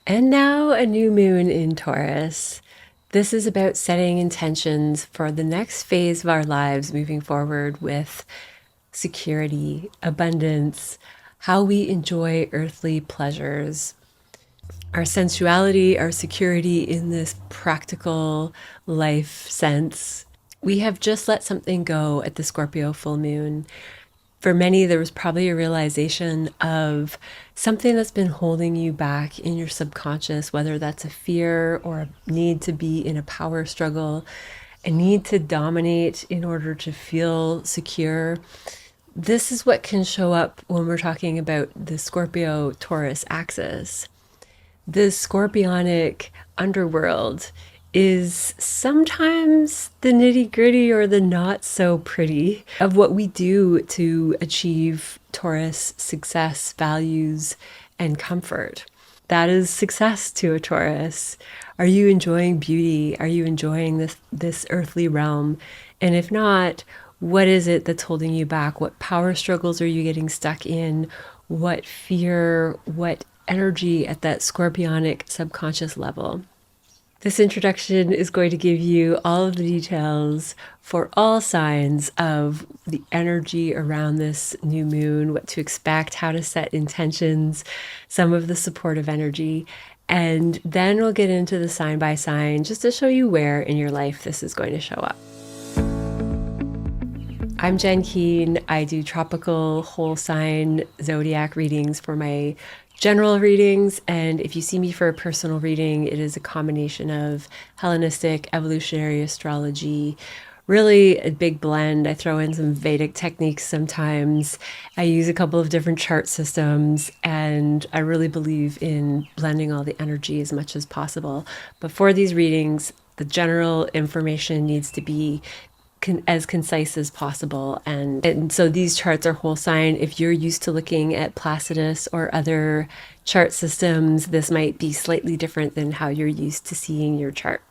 And now a new moon in Taurus. This is about setting intentions for the next phase of our lives moving forward with security, abundance, how we enjoy earthly pleasures, our sensuality, our security in this practical life sense. We have just let something go at the Scorpio full moon. For many, there was probably a realization of something that's been holding you back in your subconscious, whether that's a fear or a need to be in a power struggle, a need to dominate in order to feel secure. This is what can show up when we're talking about the Scorpio Taurus axis. The scorpionic underworld is sometimes the nitty gritty or the not so pretty of what we do to achieve Taurus success, values, and comfort. That is success to a Taurus. Are you enjoying beauty? Are you enjoying this earthly realm? And if not, what is it that's holding you back? What power struggles are you getting stuck in? What fear, what energy at that scorpionic subconscious level? This introduction is going to give you all of the details for all signs of the energy around this new moon, what to expect, how to set intentions, some of the supportive energy, and then we'll get into the sign by sign just to show you where in your life this is going to show up. I'm Jen Keen. I do tropical whole sign zodiac readings for my general readings, and if you see me for a personal reading, it is a combination of Hellenistic, evolutionary astrology, really a big blend. I throw in some Vedic techniques sometimes. I use a couple of different chart systems, and I really believe in blending all the energy as much as possible. But for these readings, the general information needs to be as concise as possible. And so these charts are whole sign. If you're used to looking at Placidus or other chart systems, this might be slightly different than how you're used to seeing your chart.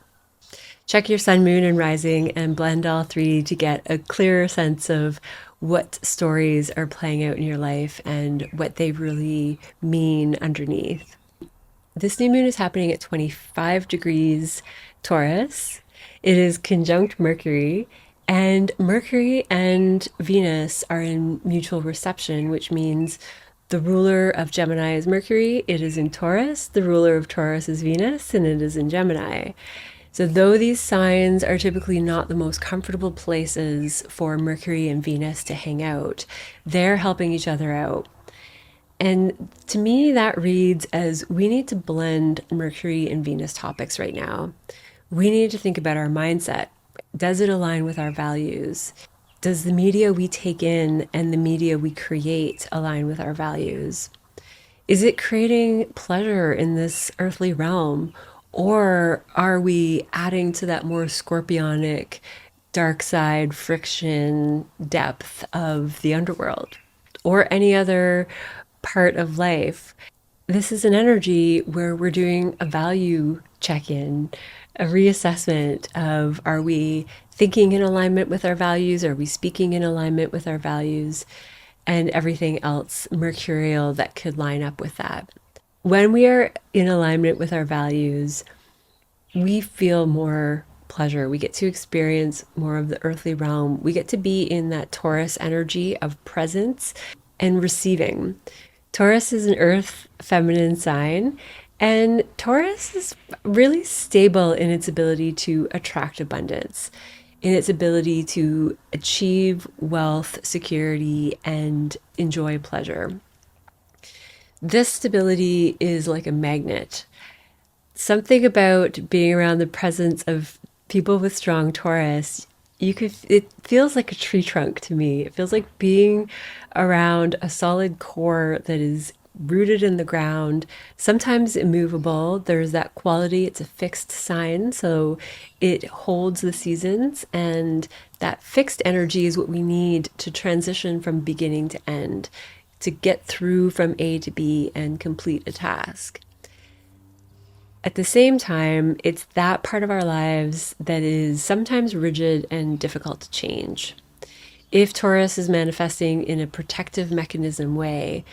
Check your sun, moon, and rising and blend all three to get a clearer sense of what stories are playing out in your life and what they really mean underneath. This new moon is happening at 25 degrees Taurus. It is conjunct Mercury. And Mercury and Venus are in mutual reception, which means the ruler of Gemini is Mercury, it is in Taurus, the ruler of Taurus is Venus, and it is in Gemini. So though these signs are typically not the most comfortable places for Mercury and Venus to hang out, they're helping each other out. And to me, that reads as we need to blend Mercury and Venus topics right now. We need to think about our mindset. Does it align with our values? Does the media we take in and the media we create align with our values? Is it creating pleasure in this earthly realm? Or are we adding to that more scorpionic, dark side, friction, depth of the underworld? Or any other part of life? This is an energy where we're doing a value check-in, a reassessment of, are we thinking in alignment with our values? Are we speaking in alignment with our values? And everything else mercurial that could line up with that. When we are in alignment with our values, we feel more pleasure. We get to experience more of the earthly realm. We get to be in that Taurus energy of presence and receiving. Taurus is an earth feminine sign, and Taurus is really stable in its ability to attract abundance, in its ability to achieve wealth, security, and enjoy pleasure. This stability is like a magnet. Something about being around the presence of people with strong Taurus, it feels like a tree trunk to me. It feels like being around a solid core that is rooted in the ground, sometimes immovable. There's that quality. It's a fixed sign, so it holds the seasons, and that fixed energy is what we need to transition from beginning to end, to get through from A to B and complete a task. At the same time, it's that part of our lives that is sometimes rigid and difficult to change. If Taurus is manifesting in a protective mechanism way,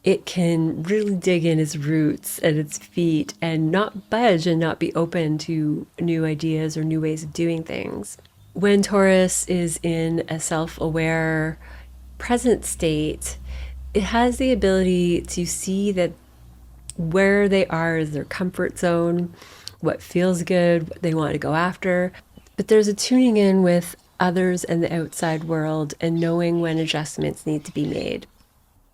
it can really dig in its roots and its feet and not budge and not be open to new ideas or new ways of doing things. When Taurus is in a self aware present state, it has the ability to see that where they are is their comfort zone, what feels good, what they want to go after. But there's a tuning in with others and the outside world and knowing when adjustments need to be made.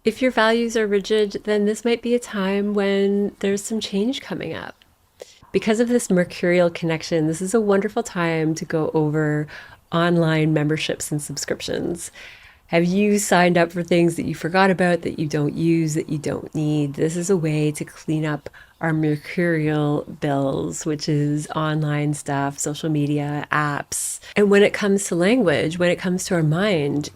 If your values are rigid, then this might be a time when there's some change coming up. Because of this mercurial connection, this is a wonderful time to go over online memberships and subscriptions. Have you signed up for things that you forgot about, that you don't use, that you don't need? This is a way to clean up our mercurial bills, which is online stuff, social media, apps. And when it comes to language, when it comes to our mind,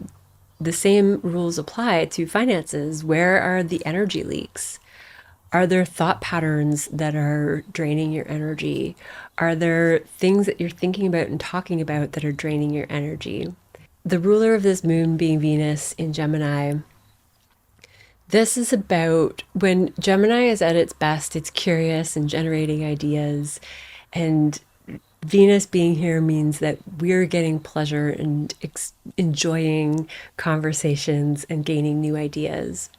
the same rules apply to finances. Where are the energy leaks? Are there thought patterns that are draining your energy? Are there things that you're thinking about and talking about that are draining your energy? The ruler of this moon being Venus in Gemini, this is about when Gemini is at its best, it's curious and generating ideas. And Venus being here means that we're getting pleasure and enjoying conversations and gaining new ideas.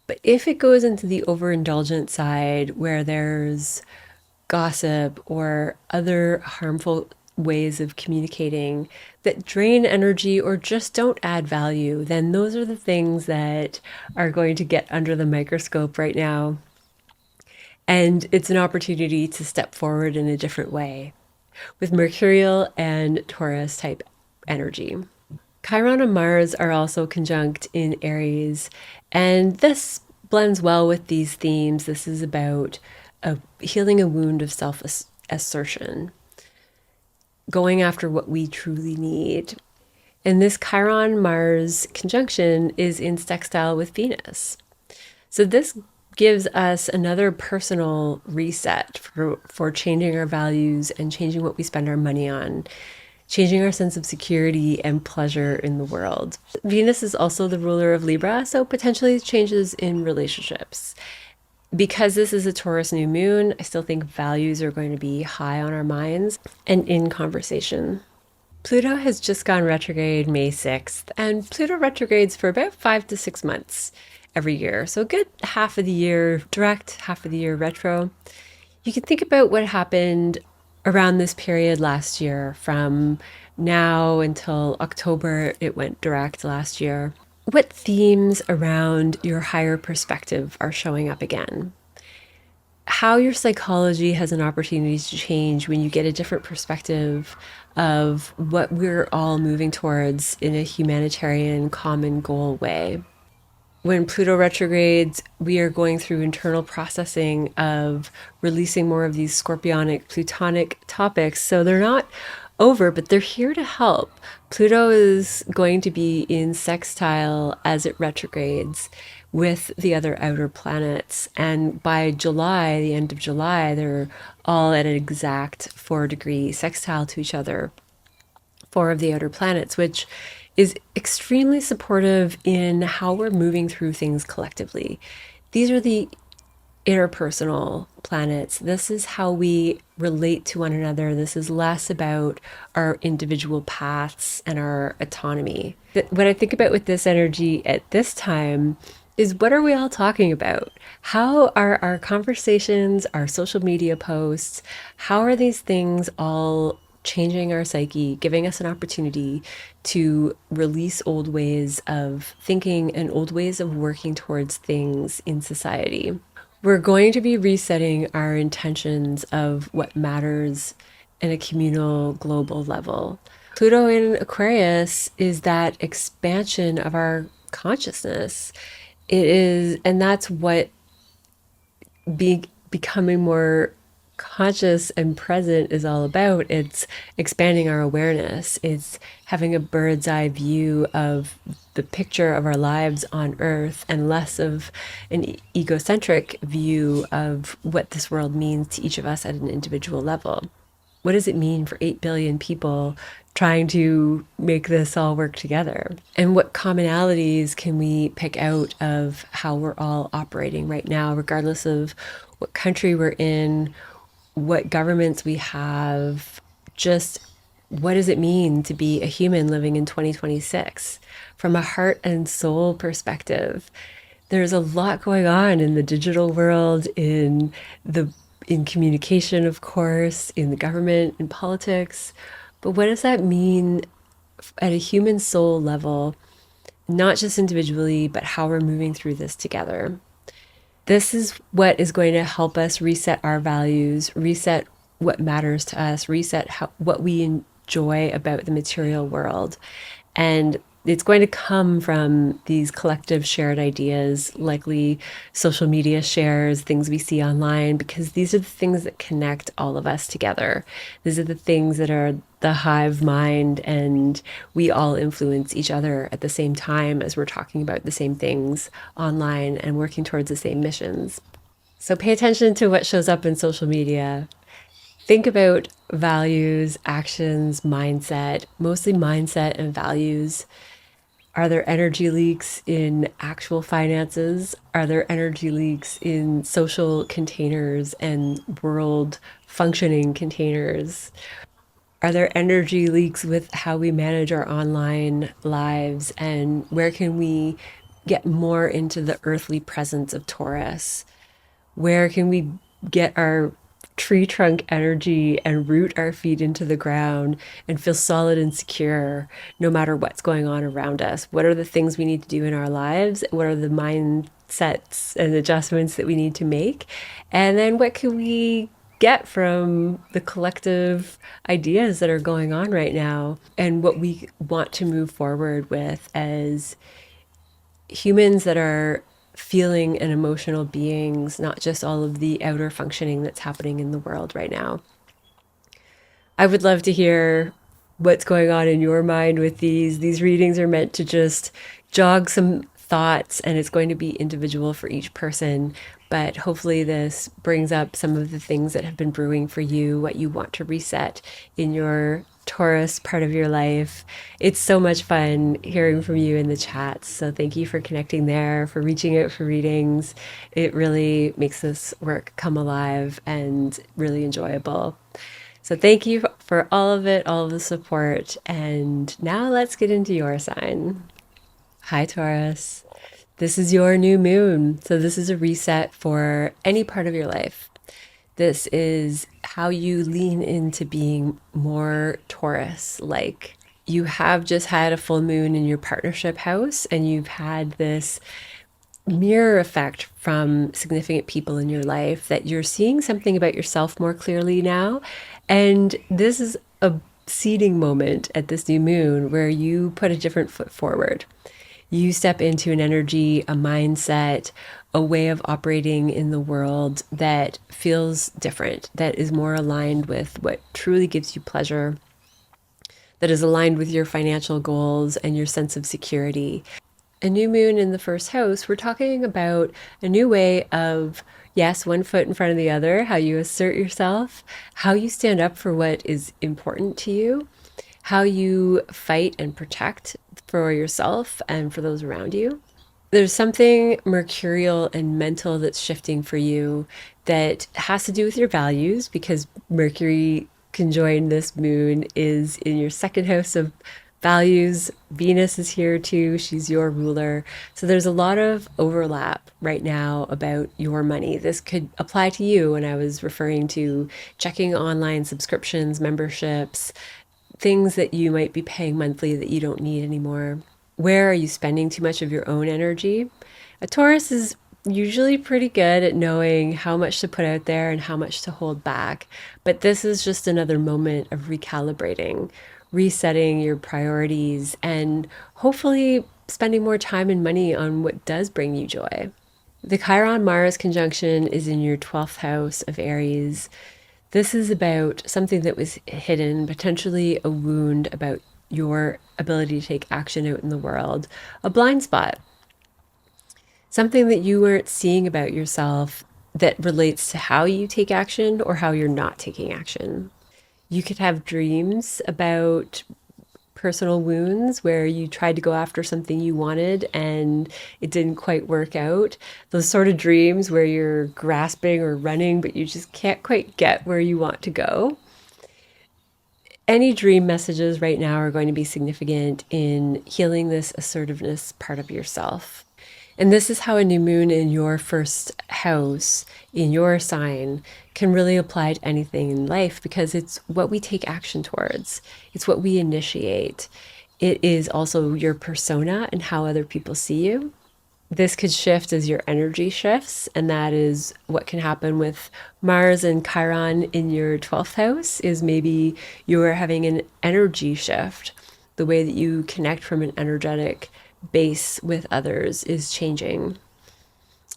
But if it goes into the overindulgent side where there's gossip or other harmful ways of communicating that drain energy or just don't add value, then those are the things that are going to get under the microscope right now. And it's an opportunity to step forward in a different way with Mercurial and Taurus type energy. Chiron and Mars are also conjunct in Aries, and this blends well with these themes. This is about healing a wound of self-assertion, going after what we truly need. And this Chiron-Mars conjunction is in sextile with Venus. So this gives us another personal reset for changing our values and changing what we spend our money on, changing our sense of security and pleasure in the world. Venus is also the ruler of Libra, so potentially changes in relationships. Because this is a Taurus new moon, I still think values are going to be high on our minds and in conversation. Pluto has just gone retrograde May 6th, and Pluto retrogrades for about 5 to 6 months every year. So a good half of the year direct, half of the year retro. You can think about what happened around this period last year. From now until October, it went direct last year. What themes around your higher perspective are showing up again? How your psychology has an opportunity to change when you get a different perspective of what we're all moving towards in a humanitarian common goal way. When Pluto retrogrades, we are going through internal processing of releasing more of these scorpionic, plutonic topics. So they're not over, but they're here to help. Pluto is going to be in sextile as it retrogrades with the other outer planets. And by July, the end of July, they're all at an exact 4-degree sextile to each other, 4 of the outer planets, which is extremely supportive in how we're moving through things collectively. These are the interpersonal planets. This is how we relate to one another. This is less about our individual paths and our autonomy. What I think about with this energy at this time is, what are we all talking about? How are our conversations, our social media posts, how are these things all changing our psyche, giving us an opportunity to release old ways of thinking and old ways of working towards things in society? We're going to be resetting our intentions of what matters in a communal, global level. Pluto in Aquarius is that expansion of our consciousness. It is, and that's what becoming more conscious and present is all about. It's expanding our awareness. It's having a bird's eye view of the picture of our lives on Earth and less of an egocentric view of what this world means to each of us at an individual level. what does it mean for 8 billion people trying to make this all work together? And what commonalities can we pick out of how we're all operating right now, regardless of what country we're in, what governments we have, just what does it mean to be a human living in 2026 from a heart and soul perspective? There's a lot going on in the digital world, the in communication, of course, in the government, in politics. But what does that mean at a human soul level, not just individually, but how we're moving through this together? This is what is going to help us reset our values, reset what matters to us, reset what we enjoy about the material world. And it's going to come from these collective shared ideas, likely social media shares, things we see online, because these are the things that connect all of us together. These are the things that are the hive mind, and we all influence each other at the same time as we're talking about the same things online and working towards the same missions. So pay attention to what shows up in social media. Think about values, actions, mindset, mostly mindset and values. Are there energy leaks in actual finances? Are there energy leaks in social containers and world functioning containers? Are there energy leaks with how we manage our online lives? And where can we get more into the earthly presence of Taurus? Where can we get our tree trunk energy and root our feet into the ground and feel solid and secure no matter what's going on around us? What are the things we need to do in our lives? What are the mindsets and adjustments that we need to make? And then what can we get from the collective ideas that are going on right now and what we want to move forward with as humans that are feeling and emotional beings, not just all of the outer functioning that's happening in the world right now. I would love to hear what's going on in your mind with these. These readings are meant to just jog some thoughts, and it's going to be individual for each person. But hopefully, this brings up some of the things that have been brewing for you, what you want to reset in your Taurus part of your life. It's so much fun hearing from you in the chats. So thank you for connecting there, for reaching out for readings. It really makes this work come alive and really enjoyable. So thank you for all of it, all of the support. And now let's get into your sign. Hi, Taurus. This is your new moon. So this is a reset for any part of your life. This is how you lean into being more Taurus like. You have just had a full moon in your partnership house, and you've had this mirror effect from significant people in your life that you're seeing something about yourself more clearly now. And this is a seeding moment at this new moon where you put a different foot forward. You step into an energy, a mindset, a way of operating in the world that feels different, that is more aligned with what truly gives you pleasure, that is aligned with your financial goals and your sense of security. A new moon in the first house, we're talking about a new way of, yes, one foot in front of the other, how you assert yourself, how you stand up for what is important to you, how you fight and protect for yourself and for those around you. There's something mercurial and mental that's shifting for you that has to do with your values, because Mercury conjoined this moon is in your second house of values. Venus is here too. She's your ruler. So there's a lot of overlap right now about your money. This could apply to you when I was referring to checking online subscriptions, memberships, things that you might be paying monthly that you don't need anymore. Where are you spending too much of your own energy? A Taurus is usually pretty good at knowing how much to put out there and how much to hold back. But this is just another moment of recalibrating, resetting your priorities, and hopefully spending more time and money on what does bring you joy. The Chiron-Mars conjunction is in your 12th house of Aries. This is about something that was hidden, potentially a wound about your ability to take action out in the world, a blind spot, something that you weren't seeing about yourself that relates to how you take action or how you're not taking action. You could have dreams about personal wounds where you tried to go after something you wanted and it didn't quite work out. Those sort of dreams where you're grasping or running, but you just can't quite get where you want to go. Any dream messages right now are going to be significant in healing this assertiveness part of yourself. And this is how a new moon in your first house, in your sign, can really apply to anything in life because it's what we take action towards. It's what we initiate. It is also your persona and how other people see you. This could shift as your energy shifts, and that is what can happen with Mars and Chiron in your 12th house is maybe you're having an energy shift. The way that you connect from an energetic base with others is changing.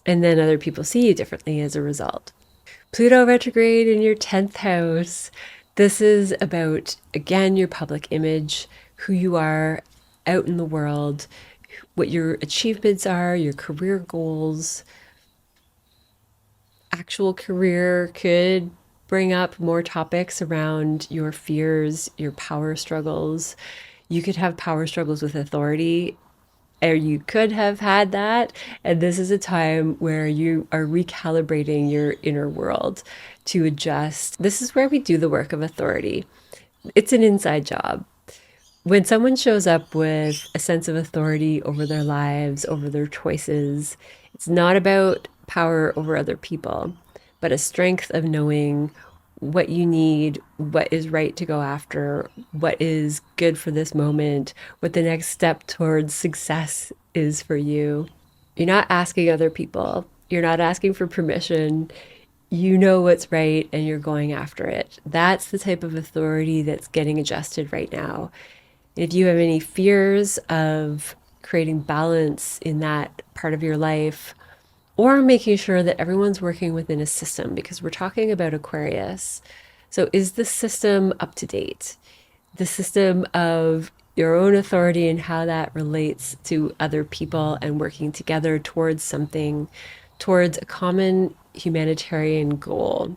And then other people see you differently as a result. Pluto retrograde in your 10th house. This is about, again, your public image, who you are out in the world, what your achievements are, your career goals. Actual career could bring up more topics around your fears, your power struggles. You could have power struggles with authority, or you could have had that. And this is a time where you are recalibrating your inner world to adjust. This is where we do the work of authority. It's an inside job. When someone shows up with a sense of authority over their lives, over their choices, it's not about power over other people, but a strength of knowing what you need, what is right to go after, what is good for this moment, what the next step towards success is for you. You're not asking other people, you're not asking for permission. You know what's right and you're going after it. That's the type of authority that's getting adjusted right now. If you have any fears of creating balance in that part of your life, or making sure that everyone's working within a system, because we're talking about Aquarius. So, is the system up to date? The system of your own authority and how that relates to other people and working together towards something, towards a common humanitarian goal.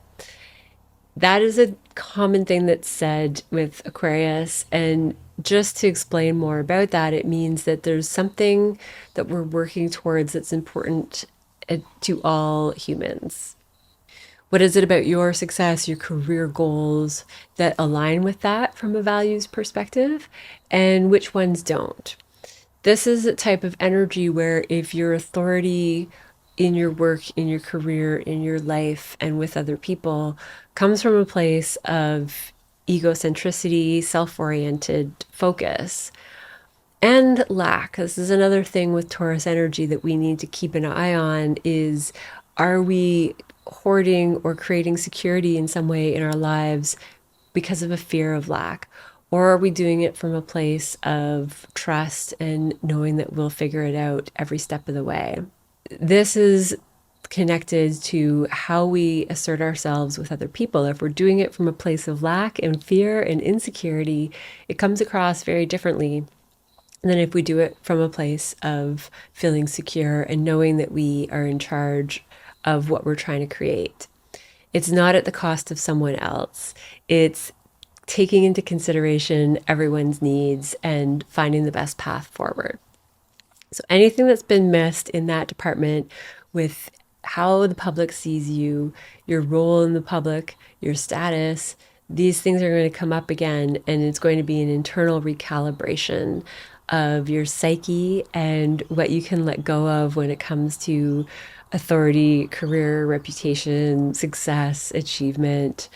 That is a common thing that's said with Aquarius. And just to explain more about that, it means that there's something that we're working towards that's important to all humans. What is it about your success, your career goals that align with that from a values perspective, and which ones don't? This is a type of energy where if your authority in your work, in your career, in your life, and with other people comes from a place of egocentricity, self oriented focus, and lack. This is another thing with Taurus energy that we need to keep an eye on is, are we hoarding or creating security in some way in our lives because of a fear of lack? Or are we doing it from a place of trust and knowing that we'll figure it out every step of the way? This is connected to how we assert ourselves with other people. If we're doing it from a place of lack and fear and insecurity, it comes across very differently than if we do it from a place of feeling secure and knowing that we are in charge of what we're trying to create. It's not at the cost of someone else. It's taking into consideration everyone's needs and finding the best path forward. So anything that's been missed in that department with how the public sees you, your role in the public, your status, these things are going to come up again, and it's going to be an internal recalibration of your psyche and what you can let go of when it comes to authority, career, reputation, success, achievement.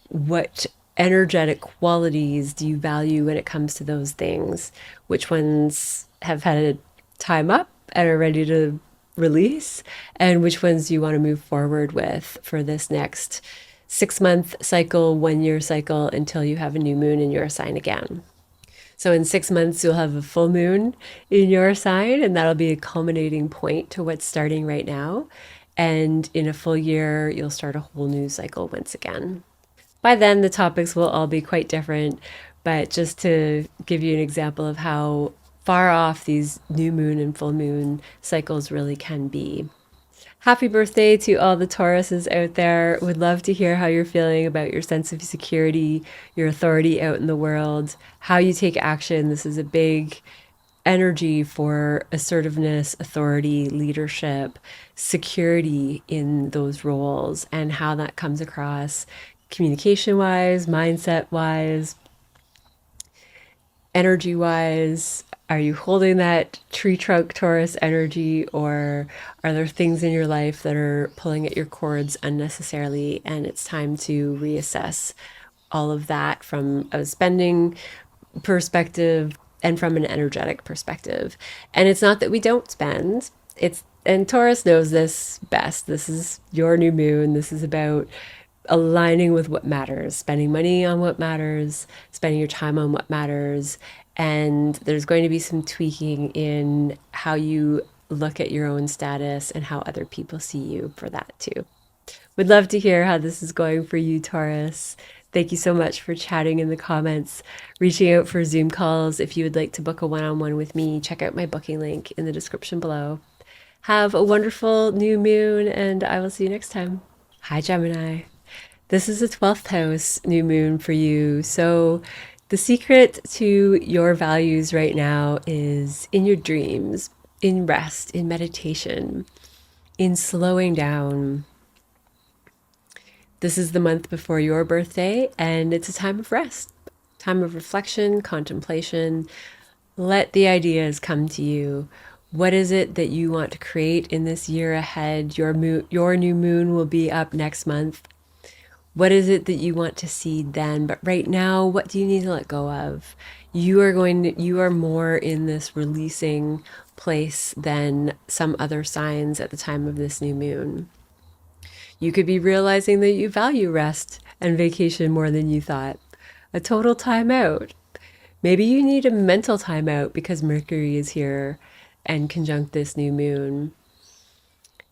What energetic qualities do you value when it comes to those things? Which ones have had a time up and are ready to release? And which ones do you want to move forward with for this next 6-month cycle, 1-year cycle until you have a new moon in your sign again? So in 6 months, you'll have a full moon in your sign, and that'll be a culminating point to what's starting right now. And in a full year, you'll start a whole new cycle once again. By then, the topics will all be quite different, but just to give you an example of how far off these new moon and full moon cycles really can be. Happy birthday to all the Tauruses out there. Would love to hear how you're feeling about your sense of security, your authority out in the world, how you take action. This is a big energy for assertiveness, authority, leadership, security in those roles, and how that comes across communication wise, mindset wise, energy wise. Are you holding that tree trunk Taurus energy, or are there things in your life that are pulling at your cords unnecessarily? And it's time to reassess all of that from a spending perspective and from an energetic perspective. And it's not that we don't spend. And Taurus knows this best. This is your new moon. This is about aligning with what matters, spending money on what matters, spending your time on what matters. And there's going to be some tweaking in how you look at your own status and how other people see you for that too. Would love to hear how this is going for you, Taurus. Thank you so much for chatting in the comments, reaching out for Zoom calls. If you would like to book a one-on-one with me, check out my booking link in the description below. Have a wonderful new moon, and I will see you next time. Hi, Gemini. This is the 12th house new moon for you. So the secret to your values right now is in your dreams, in rest, in meditation, in slowing down. This is the month before your birthday, and it's a time of rest, time of reflection, contemplation. Let the ideas come to you. What is it that you want to create in this year ahead? Your new moon will be up next month. What is it that you want to see then? But right now, what do you need to let go of? You are more in this releasing place than some other signs at the time of this new moon. You could be realizing that you value rest and vacation more than you thought. A total timeout. Maybe you need a mental timeout because Mercury is here and conjunct this new moon.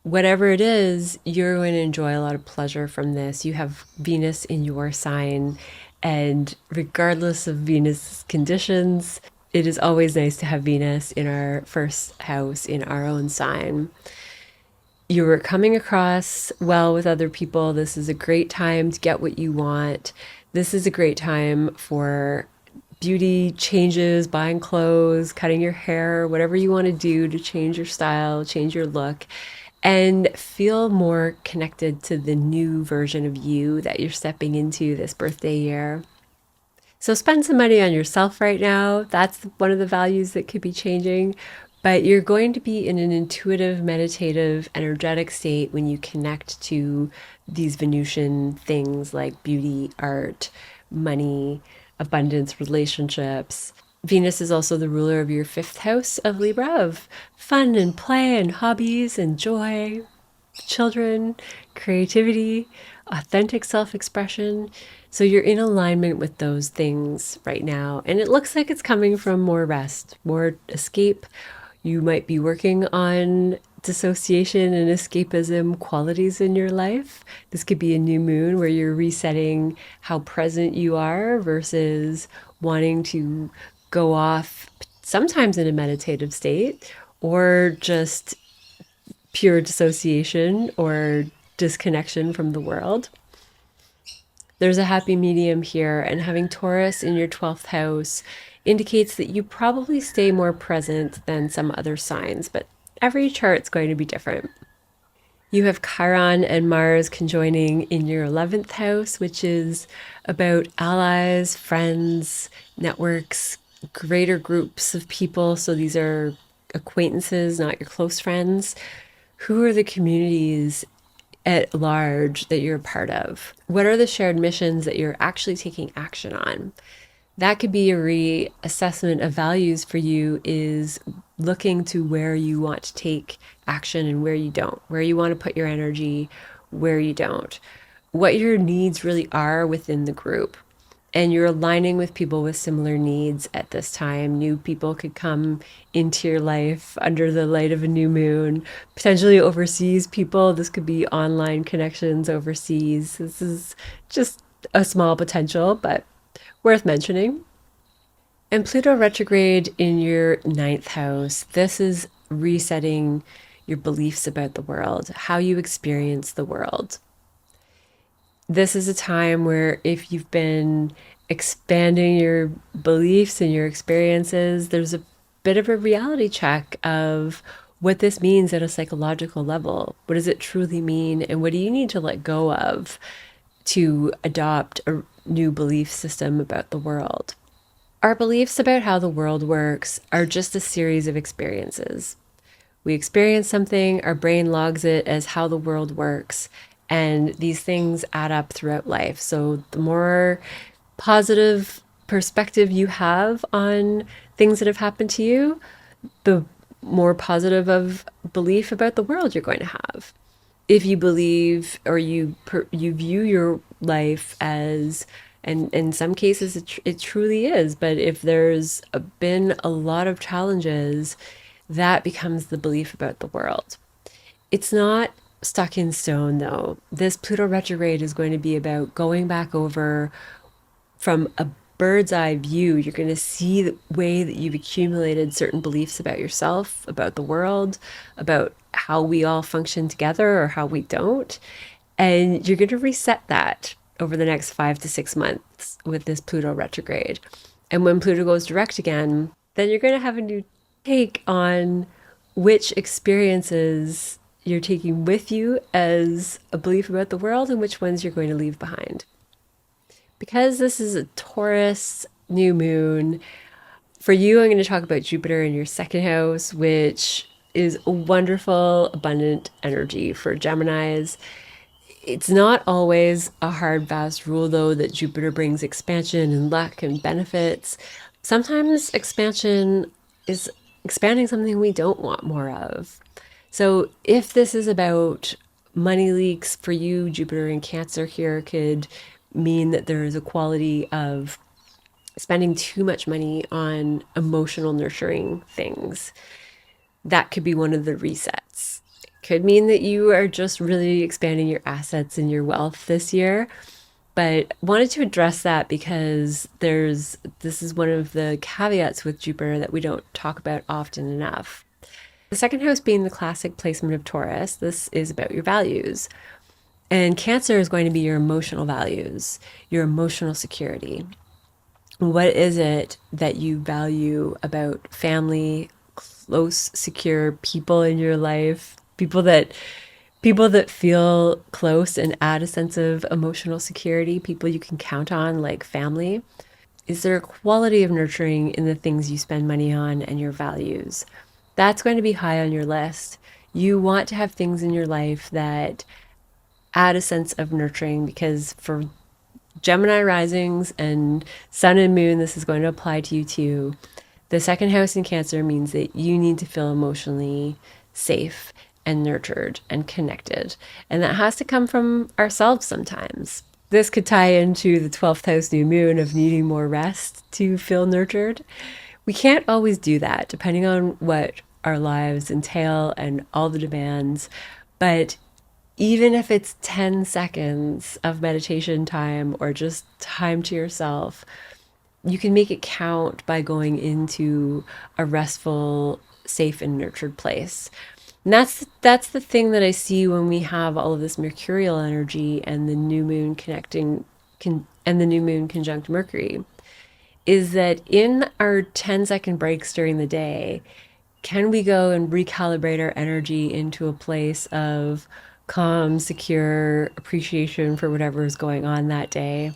Whatever it is, you're going to enjoy a lot of pleasure from this. You have Venus in your sign, and regardless of Venus conditions, it is always nice to have Venus in our first house in our own sign. You're coming across well with other people. This is a great time to get what you want. This is a great time for beauty changes, buying clothes, cutting your hair, whatever you want to do to change your style, change your look, and feel more connected to the new version of you that you're stepping into this birthday year. So spend some money on yourself right now. That's one of the values that could be changing. But you're going to be in an intuitive, meditative, energetic state when you connect to these Venusian things like beauty, art, money, abundance, relationships. Venus is also the ruler of your 5th house of Libra, of fun and play and hobbies and joy, children, creativity, authentic self-expression. So you're in alignment with those things right now. And it looks like it's coming from more rest, more escape. You might be working on dissociation and escapism qualities in your life. This could be a new moon where you're resetting how present you are versus wanting to go off sometimes in a meditative state or just pure dissociation or disconnection from the world. There's a happy medium here, and having Taurus in your 12th house indicates that you probably stay more present than some other signs, but every chart's going to be different. You have Chiron and Mars conjoining in your 11th house, which is about allies, friends, networks, greater groups of people. So these are acquaintances, not your close friends. Who are the communities at large that you're a part of? What are the shared missions that you're actually taking action on? That could be a reassessment of values for you, is looking to where you want to take action and where you don't, where you want to put your energy, where you don't, what your needs really are within the group. And you're aligning with people with similar needs at this time. New people could come into your life under the light of a new moon, potentially overseas people. This could be online connections overseas. This is just a small potential, but worth mentioning. And Pluto retrograde in your 9th house. This is resetting your beliefs about the world, how you experience the world. This is a time where if you've been expanding your beliefs and your experiences, there's a bit of a reality check of what this means at a psychological level. What does it truly mean? And what do you need to let go of to adopt a new belief system about the world? Our beliefs about how the world works are just a series of experiences. We experience something, our brain logs it as how the world works, and these things add up throughout life. So the more positive perspective you have on things that have happened to you, the more positive of belief about the world you're going to have. If you believe or you view your life as, and in some cases it truly is, but if there's been a lot of challenges, that becomes the belief about the world. It's not stuck in stone though. This Pluto retrograde is going to be about going back over from a bird's eye view. You're going to see the way that you've accumulated certain beliefs about yourself, about the world, about how we all function together or how we don't. And you're going to reset that over the next 5 to 6 months with this Pluto retrograde. And when Pluto goes direct again, then you're going to have a new take on which experiences you're taking with you as a belief about the world and which ones you're going to leave behind. Because this is a Taurus new moon, for you, I'm going to talk about Jupiter in your second house, which is a wonderful, abundant energy for Geminis. It's not always a hard, fast rule, though, that Jupiter brings expansion and luck and benefits. Sometimes expansion is expanding something we don't want more of. So if this is about money leaks for you, Jupiter in Cancer here could mean that there is a quality of spending too much money on emotional nurturing things. That could be one of the resets. It could mean that you are just really expanding your assets and your wealth this year. But wanted to address that because this is one of the caveats with Jupiter that we don't talk about often enough. The second house being the classic placement of Taurus, this is about your values. And Cancer is going to be your emotional values, your emotional security. What is it that you value about family, close, secure people in your life, people that feel close and add a sense of emotional security, people you can count on like family? Is there a quality of nurturing in the things you spend money on and your values? That's going to be high on your list. You want to have things in your life that add a sense of nurturing, because for Gemini risings and sun and moon, this is going to apply to you too. The second house in Cancer means that you need to feel emotionally safe and nurtured and connected. And that has to come from ourselves sometimes. This could tie into the 12th house new moon of needing more rest to feel nurtured. We can't always do that, depending on what our lives entail and all the demands. But even if it's 10 seconds of meditation time or just time to yourself, you can make it count by going into a restful, safe, and nurtured place. And that's the thing that I see when we have all of this mercurial energy and the new moon and the new moon conjunct Mercury, is that in our 10-second breaks during the day, can we go and recalibrate our energy into a place of calm, secure appreciation for whatever is going on that day?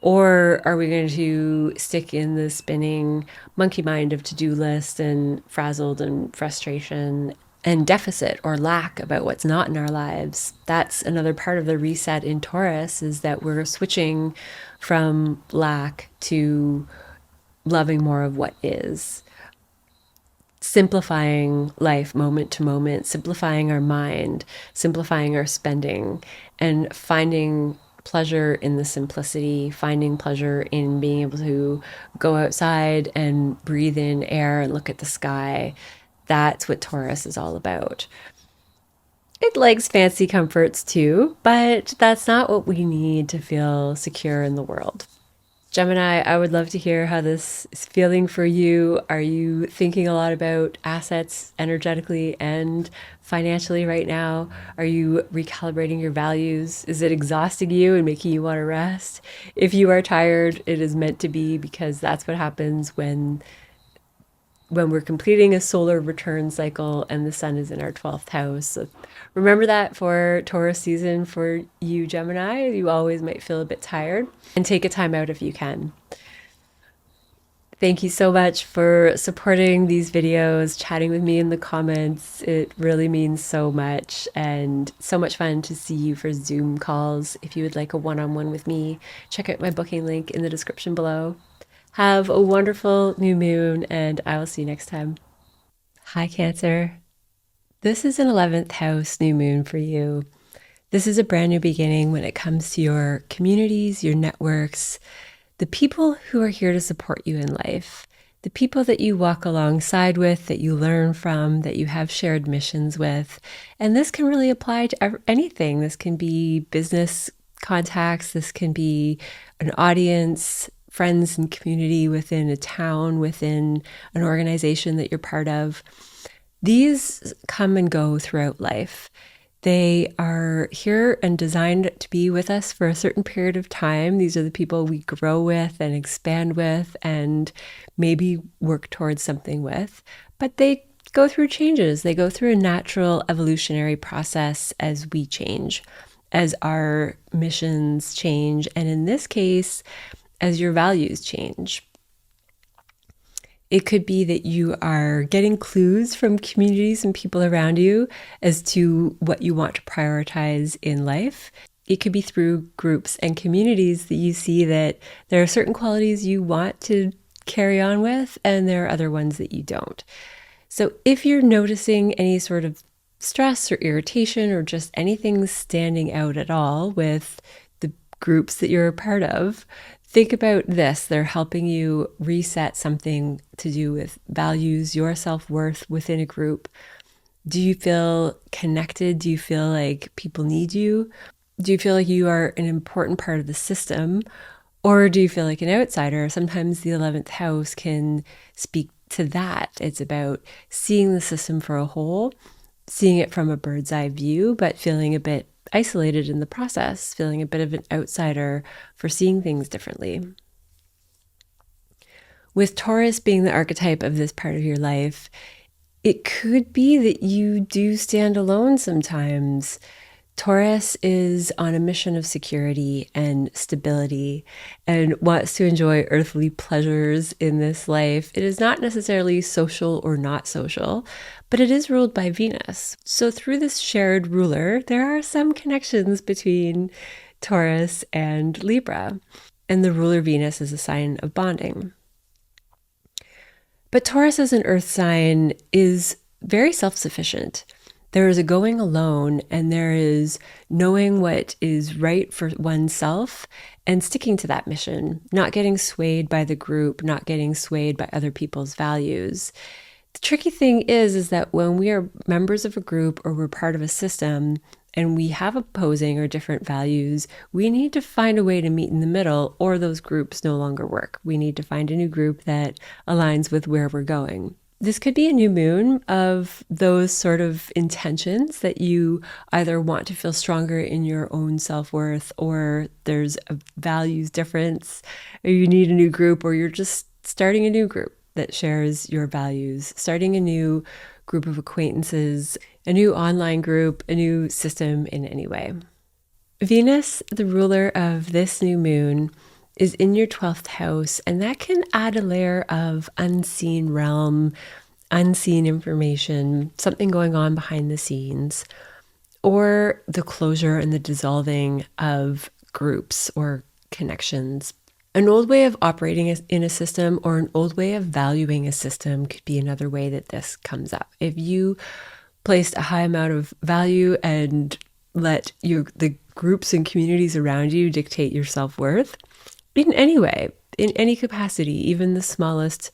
Or are we going to stick in the spinning monkey mind of to-do list and frazzled and frustration and deficit or lack about what's not in our lives? That's another part of the reset in Taurus, is that we're switching from lack to loving more of what is. Simplifying life moment to moment, simplifying our mind, simplifying our spending, and finding pleasure in the simplicity, finding pleasure in being able to go outside and breathe in air and look at the sky. That's what Taurus is all about. It likes fancy comforts too, but that's not what we need to feel secure in the world. Gemini, I would love to hear how this is feeling for you. Are you thinking a lot about assets energetically and financially right now? Are you recalibrating your values? Is it exhausting you and making you want to rest? If you are tired, it is meant to be, because that's what happens when we're completing a solar return cycle and the sun is in our 12th house. So remember that for Taurus season for you, Gemini. You always might feel a bit tired, and take a time out if you can. Thank you so much for supporting these videos, chatting with me in the comments. It really means so much, and so much fun to see you for Zoom calls. If you would like a one-on-one with me, check out my booking link in the description below. Have a wonderful new moon, and I will see you next time. Hi, Cancer. This is an 11th house new moon for you. This is a brand new beginning when it comes to your communities, your networks, the people who are here to support you in life, the people that you walk alongside with, that you learn from, that you have shared missions with. And this can really apply to anything. This can be business contacts, this can be an audience, friends and community within a town, within an organization that you're part of. These come and go throughout life. They are here and designed to be with us for a certain period of time. These are the people we grow with and expand with and maybe work towards something with. But they go through changes. They go through a natural evolutionary process as we change, as our missions change, and in this case, as your values change. It could be that you are getting clues from communities and people around you as to what you want to prioritize in life. It could be through groups and communities that you see that there are certain qualities you want to carry on with, and there are other ones that you don't. So if you're noticing any sort of stress or irritation or just anything standing out at all with the groups that you're a part of, think about this. They're helping you reset something to do with values, your self-worth within a group. Do you feel connected? Do you feel like people need you? Do you feel like you are an important part of the system? Or do you feel like an outsider? Sometimes the 11th house can speak to that. It's about seeing the system for a whole, seeing it from a bird's eye view, but feeling a bit isolated in the process, feeling a bit of an outsider for seeing things differently. With Taurus being the archetype of this part of your life, it could be that you do stand alone sometimes. Taurus is on a mission of security and stability and wants to enjoy earthly pleasures in this life. It is not necessarily social or not social, but it is ruled by Venus. So through this shared ruler, there are some connections between Taurus and Libra, and the ruler Venus is a sign of bonding. But Taurus as an earth sign is very self-sufficient. There is a going alone, and there is knowing what is right for oneself and sticking to that mission, not getting swayed by the group, not getting swayed by other people's values. The tricky thing is that when we are members of a group or we're part of a system and we have opposing or different values, we need to find a way to meet in the middle, or those groups no longer work. We need to find a new group that aligns with where we're going. This could be a new moon of those sort of intentions that you either want to feel stronger in your own self-worth, or there's a values difference, or you need a new group, or you're just starting a new group that shares your values, starting a new group of acquaintances, a new online group, a new system in any way. Venus, the ruler of this new moon, is in your 12th house, and that can add a layer of unseen realm, unseen information, something going on behind the scenes, or the closure and the dissolving of groups or connections. An old way of operating in a system, or an old way of valuing a system, could be another way that this comes up. If you placed a high amount of value and let the groups and communities around you dictate your self-worth, in any way, in any capacity, even the smallest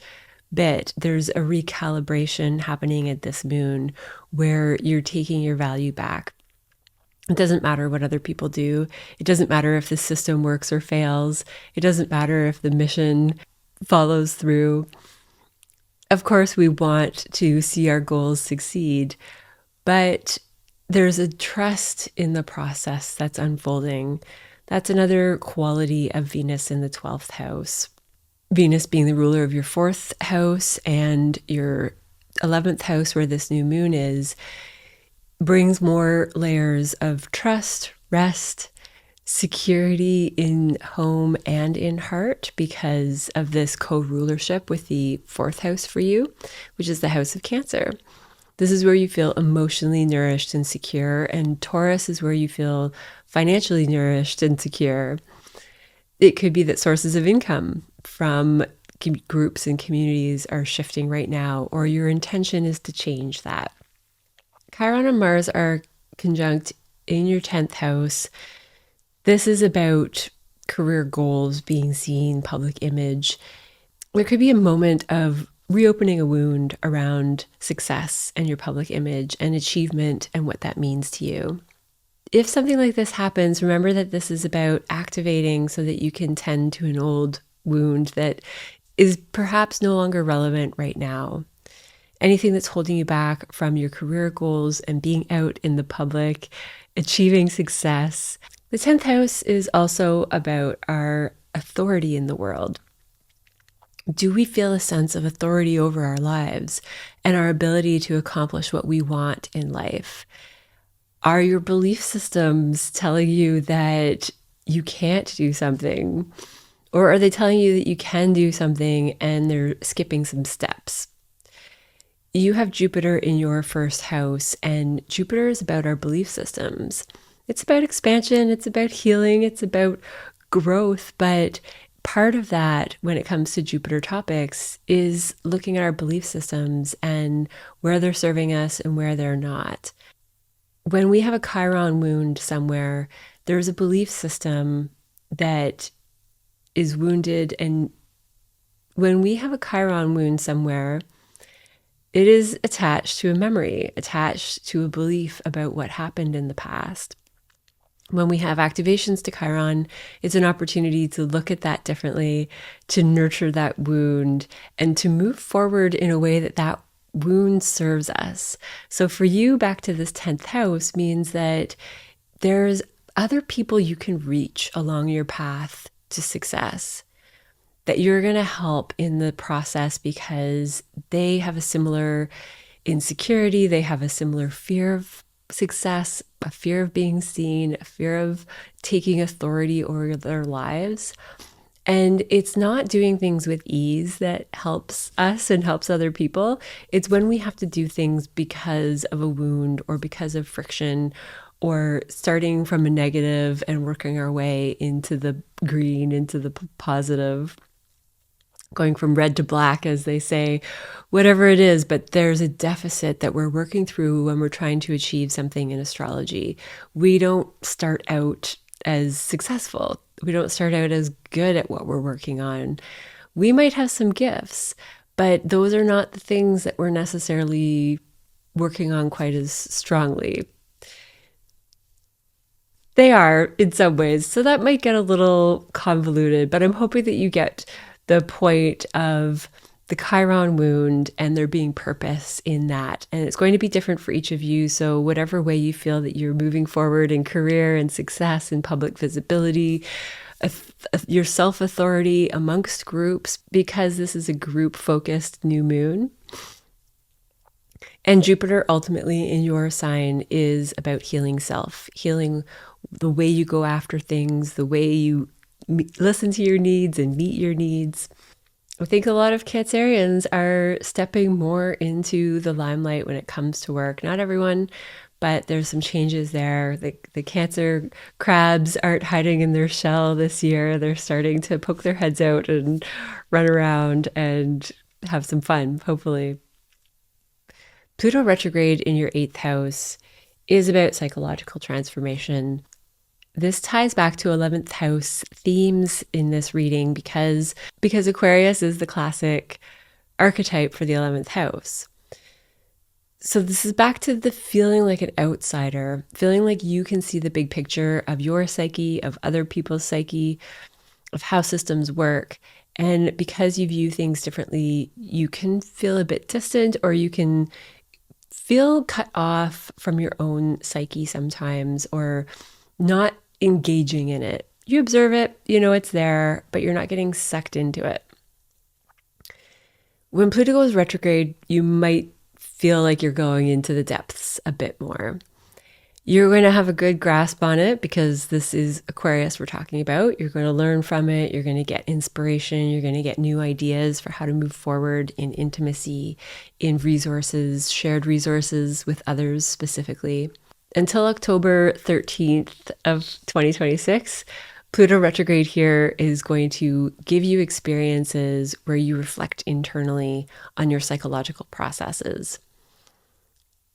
bit, there's a recalibration happening at this moon where you're taking your value back. It doesn't matter what other people do. It doesn't matter if the system works or fails. It doesn't matter if the mission follows through. Of course, we want to see our goals succeed, but there's a trust in the process that's unfolding. That's another quality of Venus in the 12th house. Venus being the ruler of your 4th house and your 11th house, where this new moon is, brings more layers of trust, rest, security in home and in heart because of this co-rulership with the 4th house for you, which is the house of Cancer. This is where you feel emotionally nourished and secure, and Taurus is where you feel financially nourished and secure. It could be that sources of income from groups and communities are shifting right now, or your intention is to change that. Chiron and Mars are conjunct in your 10th house. This is about career goals being seen, public image. There could be a moment of reopening a wound around success and your public image and achievement and what that means to you. If something like this happens, remember that this is about activating so that you can tend to an old wound that is perhaps no longer relevant right now. Anything that's holding you back from your career goals and being out in the public, achieving success. The 10th house is also about our authority in the world. Do we feel a sense of authority over our lives and our ability to accomplish what we want in life? Are your belief systems telling you that you can't do something? Or are they telling you that you can do something and they're skipping some steps? You have Jupiter in your 1st house, and Jupiter is about our belief systems. It's about expansion, it's about healing, it's about growth, but part of that when it comes to Jupiter topics is looking at our belief systems and where they're serving us and where they're not. When we have a Chiron wound somewhere, there's a belief system that is wounded, and when we have a Chiron wound somewhere, it is attached to a memory, attached to a belief about what happened in the past. When we have activations to Chiron, it's an opportunity to look at that differently, to nurture that wound, and to move forward in a way that that wound serves us. So for you, back to this 10th house means that there's other people you can reach along your path to success, that you're going to help in the process because they have a similar insecurity, they have a similar fear of success, a fear of being seen, a fear of taking authority over their lives. And it's not doing things with ease that helps us and helps other people. It's when we have to do things because of a wound or because of friction, or starting from a negative and working our way into the green, into the positive, going from red to black, as they say, whatever it is. But there's a deficit that we're working through when we're trying to achieve something in astrology. We don't start out as successful. We don't start out as good at what we're working on. We might have some gifts, but those are not the things that we're necessarily working on quite as strongly. They are in some ways, so that might get a little convoluted, but I'm hoping that you get the point of the Chiron wound and there being purpose in that. And it's going to be different for each of you. So whatever way you feel that you're moving forward in career and success and public visibility, your self-authority amongst groups, because this is a group-focused new moon. And Jupiter ultimately in your sign is about healing self, healing the way you go after things, the way you listen to your needs and meet your needs. I think a lot of Cancerians are stepping more into the limelight when it comes to work. Not everyone, but there's some changes there. The Cancer crabs aren't hiding in their shell this year. They're starting to poke their heads out and run around and have some fun, hopefully. Pluto retrograde in your 8th house is about psychological transformation. This ties back to 11th house themes in this reading because Aquarius is the classic archetype for the 11th house. So this is back to the feeling like an outsider, feeling like you can see the big picture of your psyche, of other people's psyche, of how systems work. And because you view things differently, you can feel a bit distant, or you can feel cut off from your own psyche sometimes, or not engaging in it. You observe it, you know it's there, but you're not getting sucked into it. When Pluto goes retrograde, you might feel like you're going into the depths a bit more. You're going to have a good grasp on it because this is Aquarius we're talking about. You're going to learn from it. You're going to get inspiration. You're going to get new ideas for how to move forward in intimacy, in resources, shared resources with others specifically. Until October 13th of 2026, Pluto retrograde here is going to give you experiences where you reflect internally on your psychological processes.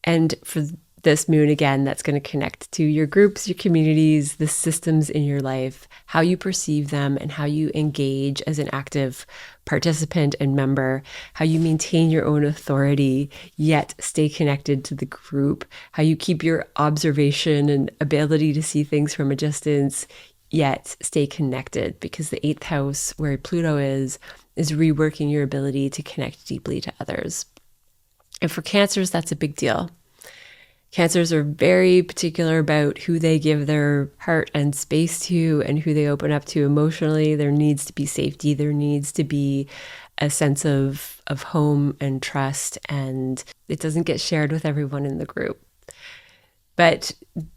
And for this moon, again, that's going to connect to your groups, your communities, the systems in your life, how you perceive them, and how you engage as an active participant and member, how you maintain your own authority, yet stay connected to the group, how you keep your observation and ability to see things from a distance, yet stay connected, because the 8th house, where Pluto is reworking your ability to connect deeply to others. And for Cancers, that's a big deal. Cancers are very particular about who they give their heart and space to and who they open up to emotionally. There needs to be safety. There needs to be a sense of home and trust, and it doesn't get shared with everyone in the group. But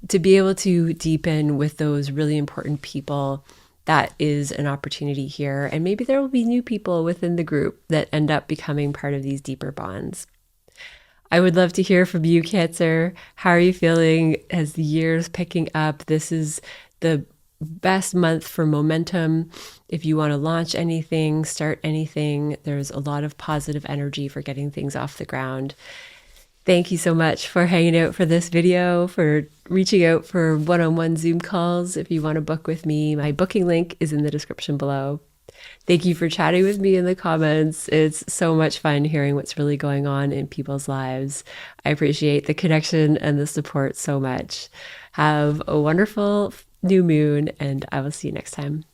to be able to deepen with those really important people, that is an opportunity here. And maybe there will be new people within the group that end up becoming part of these deeper bonds. I would love to hear from you, Cancer. How are you feeling as the year's picking up? This is the best month for momentum. If you want to launch anything, start anything, there's a lot of positive energy for getting things off the ground. Thank you so much for hanging out for this video, for reaching out for one-on-one Zoom calls. If you want to book with me, my booking link is in the description below. Thank you for chatting with me in the comments. It's so much fun hearing what's really going on in people's lives. I appreciate the connection and the support so much. Have a wonderful new moon, and I will see you next time.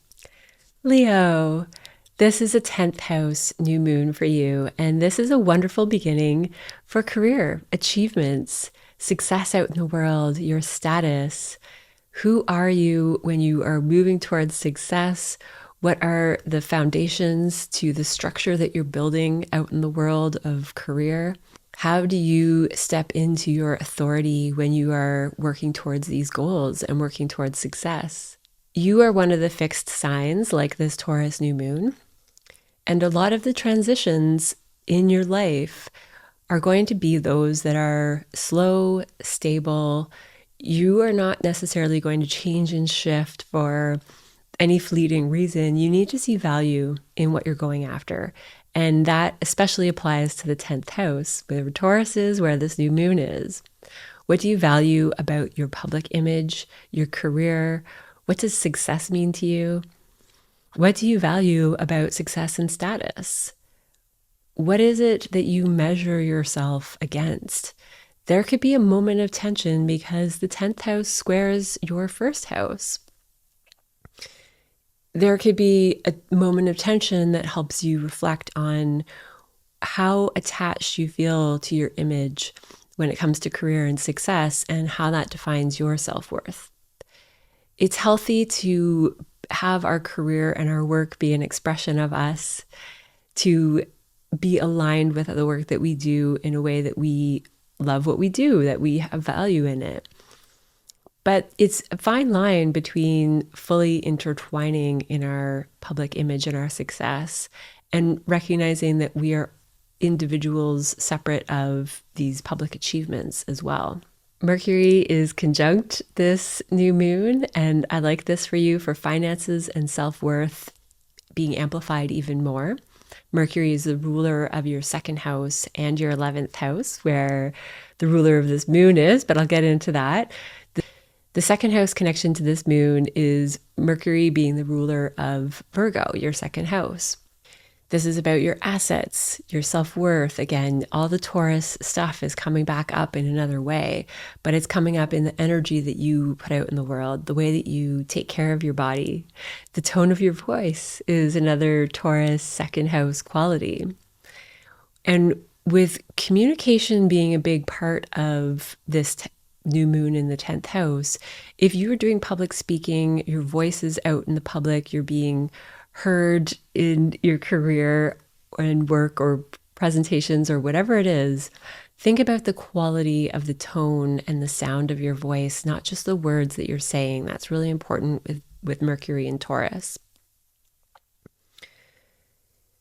Leo, this is a 10th house new moon for you, and this is a wonderful beginning for career, achievements, success out in the world, your status. Who are you when you are moving towards success? What are the foundations to the structure that you're building out in the world of career? How do you step into your authority when you are working towards these goals and working towards success? You are one of the fixed signs, like this Taurus new moon. And a lot of the transitions in your life are going to be those that are slow, stable. You are not necessarily going to change and shift for any fleeting reason. You need to see value in what you're going after. And that especially applies to the 10th house, where Taurus is, where this new moon is. What do you value about your public image, your career? What does success mean to you? What do you value about success and status? What is it that you measure yourself against? There could be a moment of tension because the 10th house squares your first house. There could be a moment of tension that helps you reflect on how attached you feel to your image when it comes to career and success, and how that defines your self-worth. It's healthy to have our career and our work be an expression of us, to be aligned with the work that we do in a way that we love what we do, that we have value in it. But it's a fine line between fully intertwining in our public image and our success, and recognizing that we are individuals separate of these public achievements as well. Mercury is conjunct this new moon, and I like this for you for finances and self-worth being amplified even more. Mercury is the ruler of your 2nd house and your 11th house, where the ruler of this moon is, but I'll get into that. The 2nd house connection to this moon is Mercury being the ruler of Virgo, your 2nd house. This is about your assets, your self-worth. Again, all the Taurus stuff is coming back up in another way, but it's coming up in the energy that you put out in the world, the way that you take care of your body. The tone of your voice is another Taurus second house quality. And with communication being a big part of this new moon in the 10th house, if you are doing public speaking, your voice is out in the public, you're being heard in your career and work or presentations or whatever it is, think about the quality of the tone and the sound of your voice, not just the words that you're saying. That's really important with Mercury in Taurus.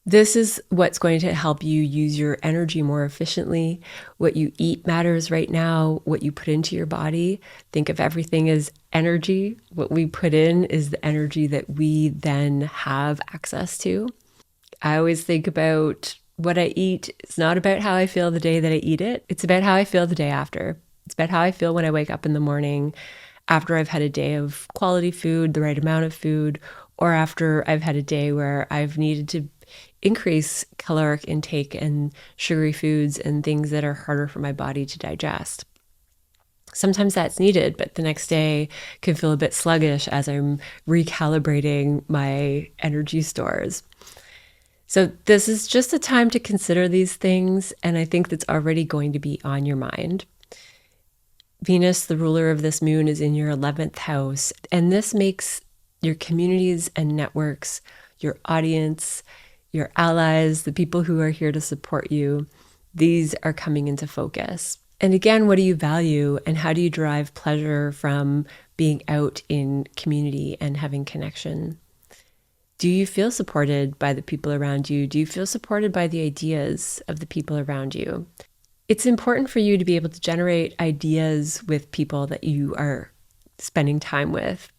This is what's going to help you use your energy more efficiently. What you eat matters right now, what you put into your body. Think of everything as energy. What we put in is the energy that we then have access to. I always think about what I eat. It's not about how I feel the day that I eat it. It's about how I feel the day after. It's about how I feel when I wake up in the morning, after I've had a day of quality food, the right amount of food, or after I've had a day where I've needed to increase caloric intake and sugary foods and things that are harder for my body to digest. Sometimes that's needed, but the next day can feel a bit sluggish as I'm recalibrating my energy stores. So this is just a time to consider these things, and I think that's already going to be on your mind. Venus, the ruler of this moon, is in your 11th house, and this makes your communities and networks, your audience, your allies, the people who are here to support you, these are coming into focus. And again, what do you value and how do you derive pleasure from being out in community and having connection? Do you feel supported by the people around you? Do you feel supported by the ideas of the people around you? It's important for you to be able to generate ideas with people that you are spending time with.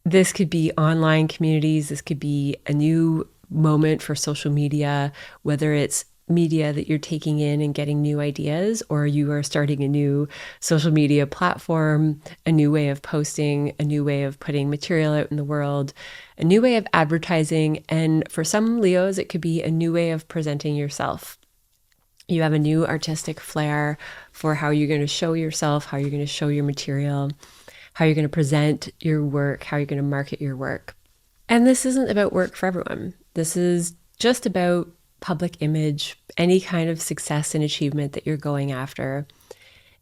This could be online communities. This could be a new moment for social media, whether it's media that you're taking in and getting new ideas, or you are starting a new social media platform, a new way of posting, a new way of putting material out in the world, a new way of advertising. And for some Leos, it could be a new way of presenting yourself. You have a new artistic flair for how you're going to show yourself, how you're going to show your material, how you're going to present your work, how you're going to market your work. And this isn't about work for everyone. This is just about public image, any kind of success and achievement that you're going after,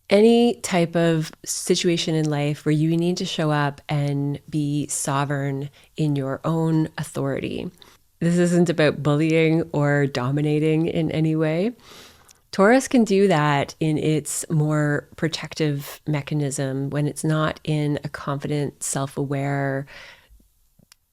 any type of situation in life where you need to show up and be sovereign in your own authority. This isn't about bullying or dominating in any way. Taurus can do that in its more protective mechanism when it's not in a confident, self-aware,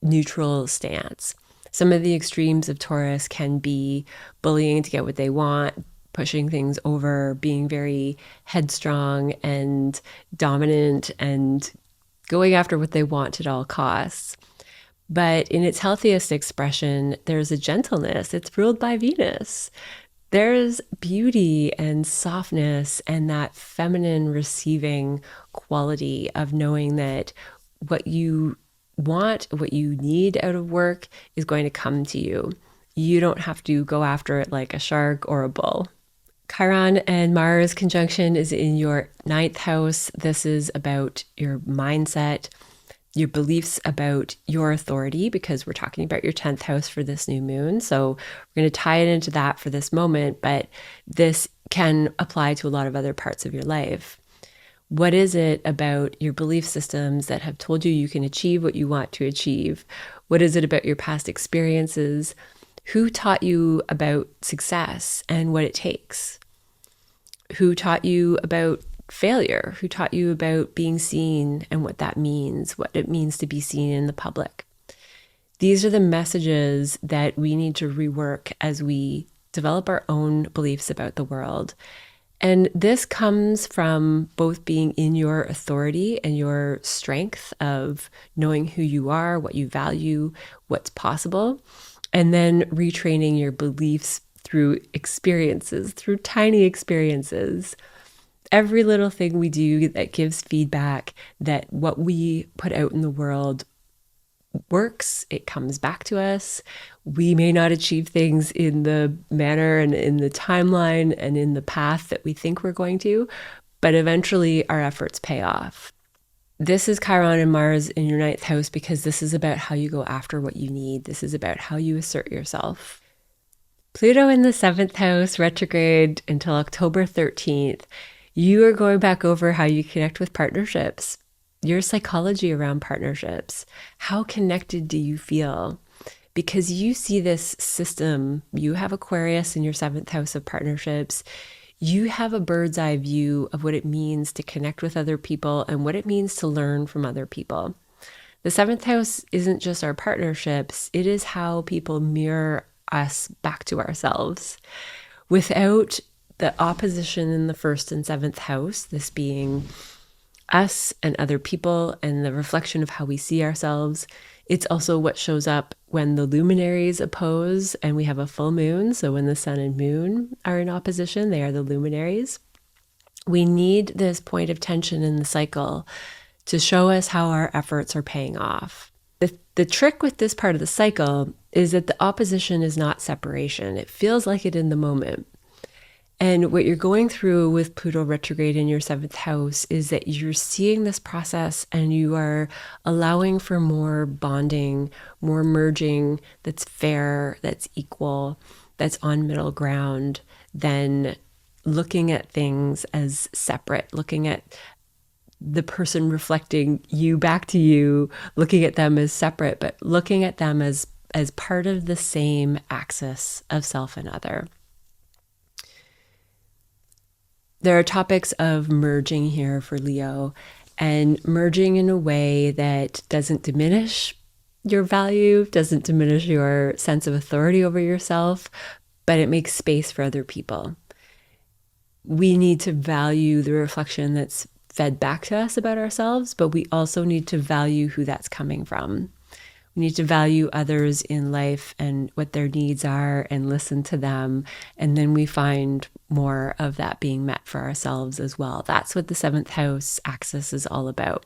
neutral stance. Some of the extremes of Taurus can be bullying to get what they want, pushing things over, being very headstrong and dominant and going after what they want at all costs. But in its healthiest expression, there's a gentleness. It's ruled by Venus. There's beauty and softness and that feminine receiving quality of knowing that what you want, what you need out of work is going to come to you. You don't have to go after it like a shark or a bull. Chiron and Mars conjunction is in your 9th house. This is about your mindset, your beliefs about your authority, because we're talking about your 10th house for this new moon. So we're going to tie it into that for this moment, but this can apply to a lot of other parts of your life. What is it about your belief systems that have told you you can achieve what you want to achieve? What is it about your past experiences? Who taught you about success and what it takes? Who taught you about failure? Who taught you about being seen and what that means, what it means to be seen in the public? These are the messages that we need to rework as we develop our own beliefs about the world. And this comes from both being in your authority and your strength of knowing who you are, what you value, what's possible, and then retraining your beliefs through experiences, through tiny experiences. Every little thing we do that gives feedback that what we put out in the world works, it comes back to us. We may not achieve things in the manner and in the timeline and in the path that we think we're going to, but eventually our efforts pay off. This is Chiron and Mars in your 9th house because this is about how you go after what you need. This is about how you assert yourself. Pluto in the 7th house, retrograde until October 13th. You are going back over how you connect with partnerships, your psychology around partnerships. How connected do you feel? Because you see this system, you have Aquarius in your 7th house of partnerships. You have a bird's eye view of what it means to connect with other people and what it means to learn from other people. The 7th house isn't just our partnerships, it is how people mirror us back to ourselves. Without the opposition in the 1st and 7th house, this being us and other people and the reflection of how we see ourselves, it's also what shows up when the luminaries oppose and we have a full moon. So when the sun and moon are in opposition, they are the luminaries. We need this point of tension in the cycle to show us how our efforts are paying off. The trick with this part of the cycle is that the opposition is not separation. It feels like it in the moment. And what you're going through with Pluto retrograde in your 7th house is that you're seeing this process and you are allowing for more bonding, more merging that's fair, that's equal, that's on middle ground, than looking at things as separate, looking at the person reflecting you back to you, looking at them as separate, but looking at them as part of the same axis of self and other. There are topics of merging here for Leo, and merging in a way that doesn't diminish your value, doesn't diminish your sense of authority over yourself, but it makes space for other people. We need to value the reflection that's fed back to us about ourselves, but we also need to value who that's coming from. We need to value others in life and what their needs are and listen to them. And then we find more of that being met for ourselves as well. That's what the 7th house axis is all about.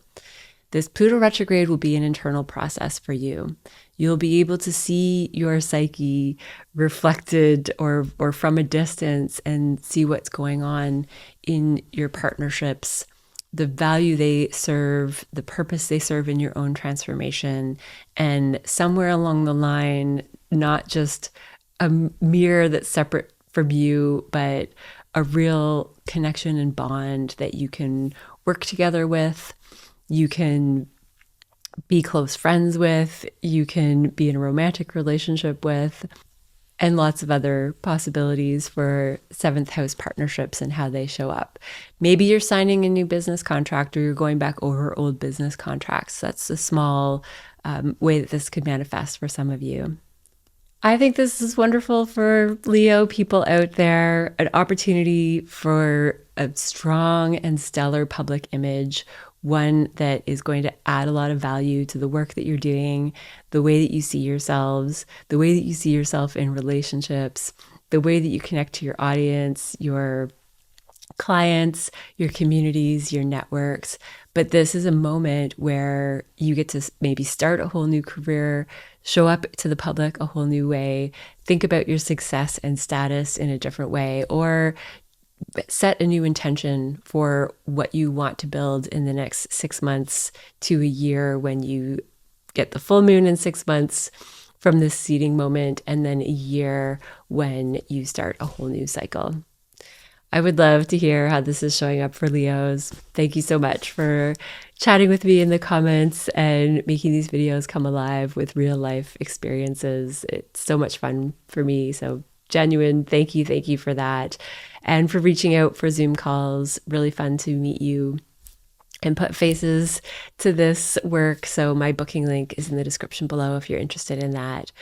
This Pluto retrograde will be an internal process for you. You'll be able to see your psyche reflected or from a distance and see what's going on in your partnerships, the value they serve, the purpose they serve in your own transformation, and somewhere along the line, not just a mirror that's separate from you, but a real connection and bond that you can work together with, you can be close friends with, you can be in a romantic relationship with, and lots of other possibilities for 7th house partnerships and how they show up. Maybe you're signing a new business contract or you're going back over old business contracts. That's a small way that this could manifest for some of you. I think this is wonderful for Leo people out there, an opportunity for a strong and stellar public image, one that is going to add a lot of value to the work that you're doing, the way that you see yourselves, the way that you see yourself in relationships, the way that you connect to your audience, your clients, your communities, your networks. But this is a moment where you get to maybe start a whole new career, show up to the public a whole new way, think about your success and status in a different way, or set a new intention for what you want to build in the next 6 months to a year when you get the full moon in 6 months from this seeding moment, and then a year when you start a whole new cycle. I would love to hear how this is showing up for Leos. Thank you so much for chatting with me in the comments and making these videos come alive with real life experiences. It's so much fun for me. So genuine, thank you for that. And for reaching out for Zoom calls. Really fun to meet you and put faces to this work. So my booking link is in the description below if you're interested in that.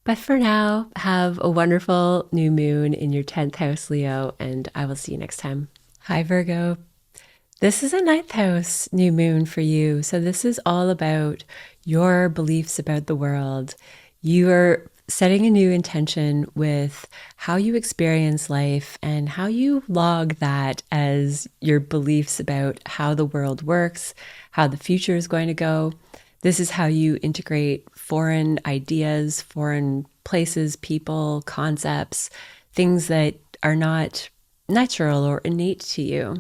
But for now, have a wonderful new moon in your 10th house, Leo, and I will see you next time. Hi, Virgo. This is a 9th house new moon for you. So this is all about your beliefs about the world. You are setting a new intention with how you experience life and how you log that as your beliefs about how the world works, how the future is going to go. This is how you integrate foreign ideas, foreign places, people, concepts, things that are not natural or innate to you.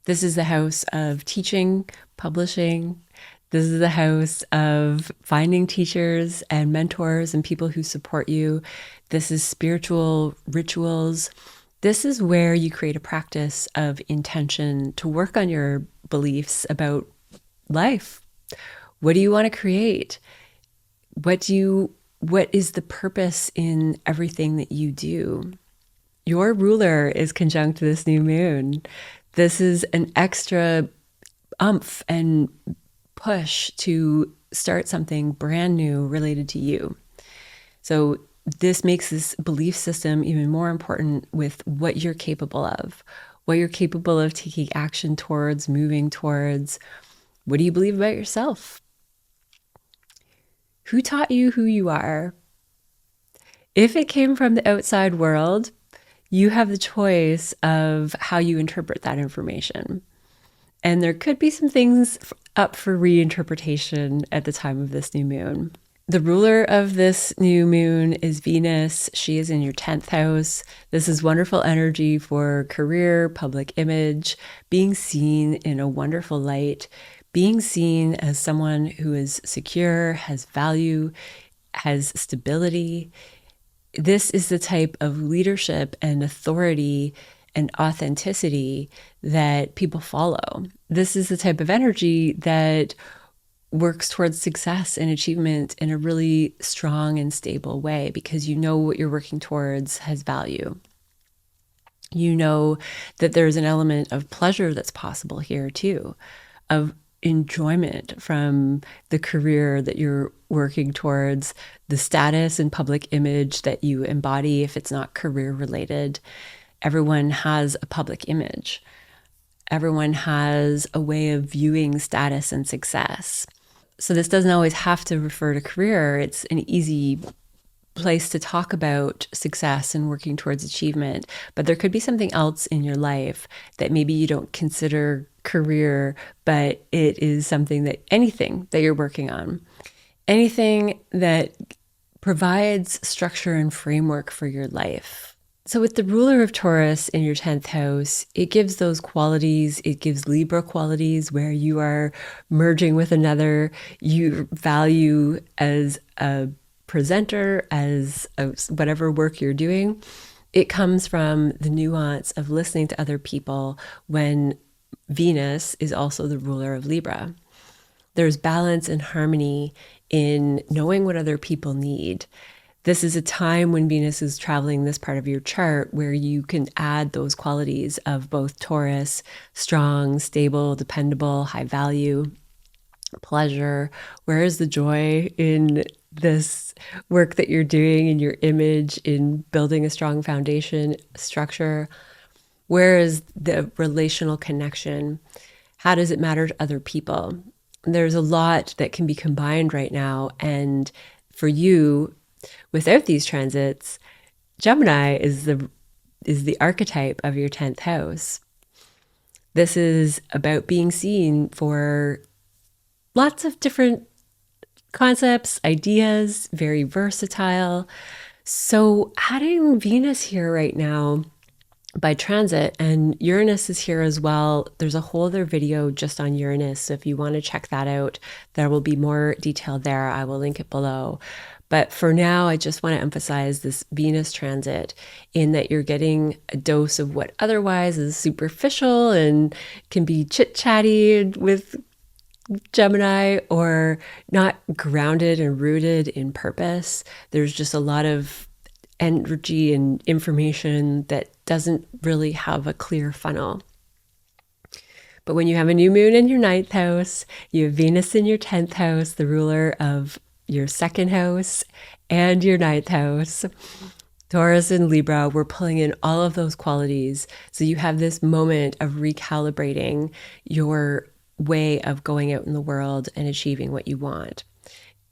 This is the house of teaching, publishing. This is the house of finding teachers and mentors and people who support you. This is spiritual rituals. This is where you create a practice of intention to work on your beliefs about life. What do you want to create? What is the purpose in everything that you do? Your ruler is conjunct this new moon. This is an extra oomph and push to start something brand new related to you. So this makes this belief system even more important with what you're capable of, what you're capable of taking action towards, moving towards. What do you believe about yourself? Who taught you who you are? If it came from the outside world, you have the choice of how you interpret that information. And there could be some things up for reinterpretation at the time of this new moon. The ruler of this new moon is Venus. She is in your 10th house. This is wonderful energy for career, public image, being seen in a wonderful light, being seen as someone who is secure, has value, has stability. This is the type of leadership and authority and authenticity that people follow. This is the type of energy that works towards success and achievement in a really strong and stable way, because you know what you're working towards has value. You know that there's an element of pleasure that's possible here too, of enjoyment from the career that you're working towards, the status and public image that you embody if it's not career related. Everyone has a public image. Everyone has a way of viewing status and success. So this doesn't always have to refer to career. It's an easy place to talk about success and working towards achievement. But there could be something else in your life that maybe you don't consider career, but it is something that anything that you're working on, anything that provides structure and framework for your life. So with the ruler of Taurus in your 10th house, it gives those qualities. It gives Libra qualities where you are merging with another. You value as a presenter, as whatever work you're doing. It comes from the nuance of listening to other people when Venus is also the ruler of Libra. There's balance and harmony in knowing what other people need. This is a time when Venus is traveling this part of your chart where you can add those qualities of both Taurus, strong, stable, dependable, high value, pleasure. Where is the joy in this work that you're doing, in your image, in building a strong foundation, structure? Where is the relational connection? How does it matter to other people? There's a lot that can be combined right now. And for you, without these transits, Gemini is the archetype of your 10th house. This is about being seen for lots of different concepts, ideas, very versatile. So adding Venus here right now by transit, and Uranus is here as well. There's a whole other video just on Uranus. So if you want to check that out, there will be more detail there. I will link it below. But for now, I just want to emphasize this Venus transit in that you're getting a dose of what otherwise is superficial and can be chit-chatty with Gemini, or not grounded and rooted in purpose. There's just a lot of energy and information that doesn't really have a clear funnel. But when you have a new moon in your 9th house, you have Venus in your 10th house, the ruler of your 2nd house and your 9th house, Taurus and Libra, we're pulling in all of those qualities. So you have this moment of recalibrating your way of going out in the world and achieving what you want.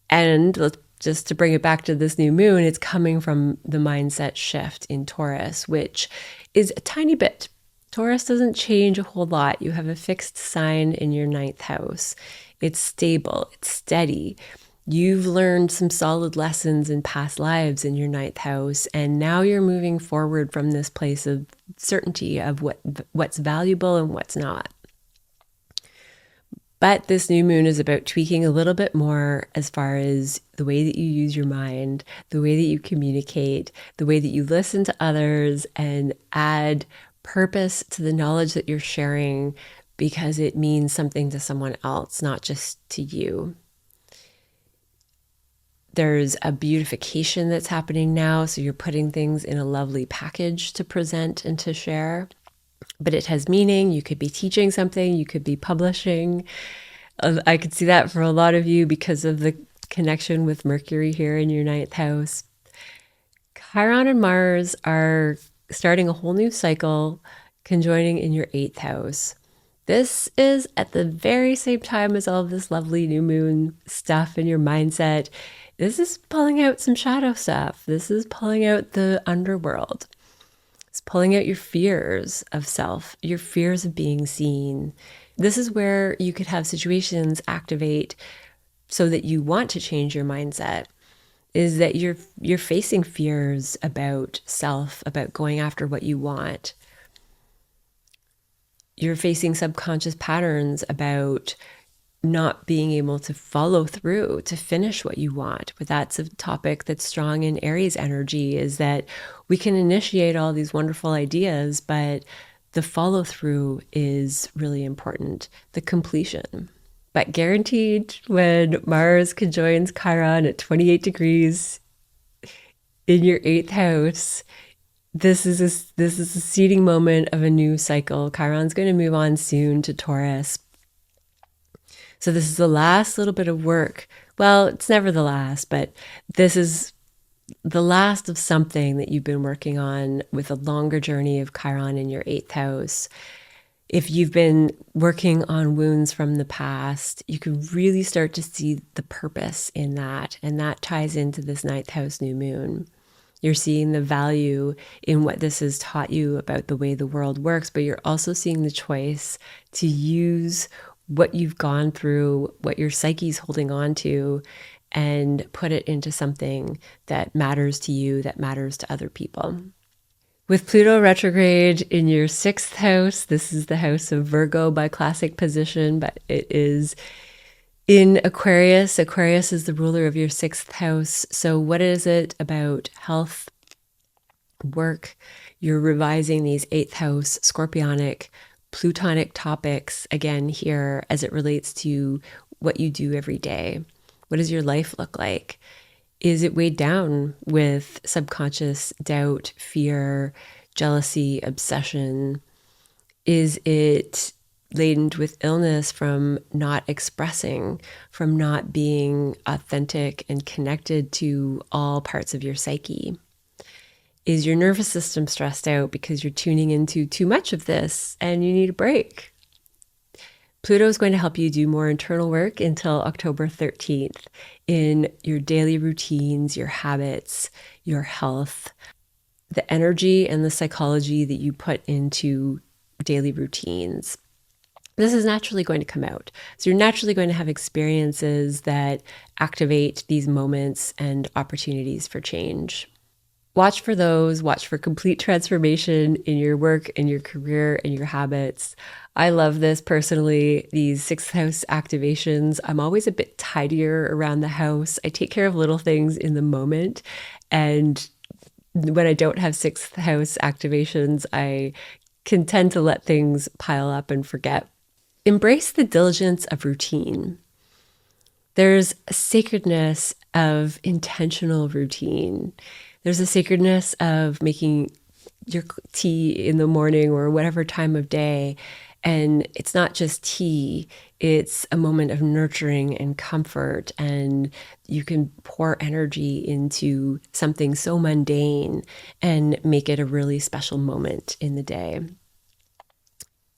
And just to bring it back to this new moon, it's coming from the mindset shift in Taurus, which is a tiny bit. Taurus doesn't change a whole lot. You have a fixed sign in your 9th house. It's stable. It's steady. You've learned some solid lessons in past lives in your ninth house, and now you're moving forward from this place of certainty of what's valuable and what's not. But this new moon is about tweaking a little bit more as far as the way that you use your mind, the way that you communicate, the way that you listen to others, and add purpose to the knowledge that you're sharing because it means something to someone else, not just to you. There's a beautification that's happening now, so you're putting things in a lovely package to present and to share. But it has meaning. You could be teaching something, you could be publishing. I could see that for a lot of you because of the connection with Mercury here in your ninth house. Chiron and Mars are starting a whole new cycle, conjoining in your eighth house. This is at the very same time as all of this lovely new moon stuff in your mindset. This is pulling out some shadow stuff. This is pulling out the underworld. It's pulling out your fears of self, your fears of being seen. This is where you could have situations activate so that you want to change your mindset, is that you're facing fears about self, about going after what you want. You're facing subconscious patterns about not being able to follow through, to finish what you want. But that's a topic that's strong in Aries energy, is that we can initiate all these wonderful ideas, but the follow through is really important, the completion. But guaranteed, when Mars conjoins Chiron at 28 degrees in your eighth house, this is a seeding moment of a new cycle. Chiron's going to move on soon to Taurus. So this is the last little bit of work. Well, it's never the last, but this is the last of something that you've been working on with a longer journey of Chiron in your eighth house. If you've been working on wounds from the past, you can really start to see the purpose in that. And that ties into this ninth house new moon. You're seeing the value in what this has taught you about the way the world works, but you're also seeing the choice to use what you've gone through, what your psyche's holding on to, and put it into something that matters to you, that matters to other people. With Pluto retrograde in your sixth house, this is the house of Virgo by classic position, but it is in Aquarius. Aquarius is the ruler of your sixth house. So what is it about health, work? You're revising these eighth house scorpionic Plutonic topics again here as it relates to what you do every day. What does your life look like? Is it weighed down with subconscious doubt, fear, jealousy, obsession? Is it laden with illness from not expressing, from not being authentic and connected to all parts of your psyche? Is your nervous system stressed out because you're tuning into too much of this and you need a break? Pluto is going to help you do more internal work until October 13th in your daily routines, your habits, your health, the energy and the psychology that you put into daily routines. This is naturally going to come out. So you're naturally going to have experiences that activate these moments and opportunities for change. Watch for those. Watch for complete transformation in your work, in your career, and your habits. I love this personally, these sixth house activations. I'm always a bit tidier around the house. I take care of little things in the moment. And when I don't have sixth house activations, I can tend to let things pile up and forget. Embrace the diligence of routine. There's a sacredness of intentional routine. There's a sacredness of making your tea in the morning or whatever time of day. And it's not just tea, it's a moment of nurturing and comfort. And you can pour energy into something so mundane and make it a really special moment in the day.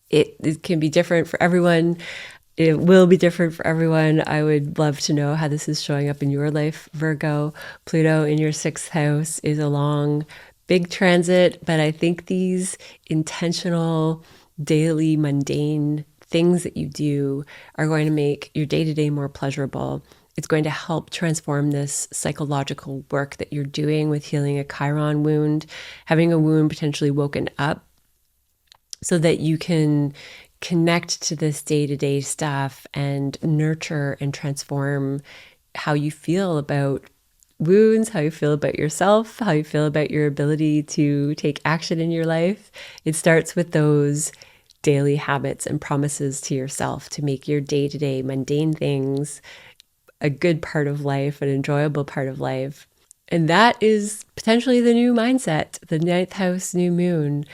It can be different for everyone. It will be different for everyone. I would love to know how this is showing up in your life, Virgo. Pluto in your sixth house is a long, big transit, but I think these intentional, daily, mundane things that you do are going to make your day-to-day more pleasurable. It's going to help transform this psychological work that you're doing with healing a Chiron wound, having a wound potentially woken up, so that you can connect to this day-to-day stuff and nurture and transform how you feel about wounds, how you feel about yourself, how you feel about your ability to take action in your life. It starts with those daily habits and promises to yourself to make your day-to-day mundane things a good part of life, an enjoyable part of life. And that is potentially the new mindset, the 9th house new moon.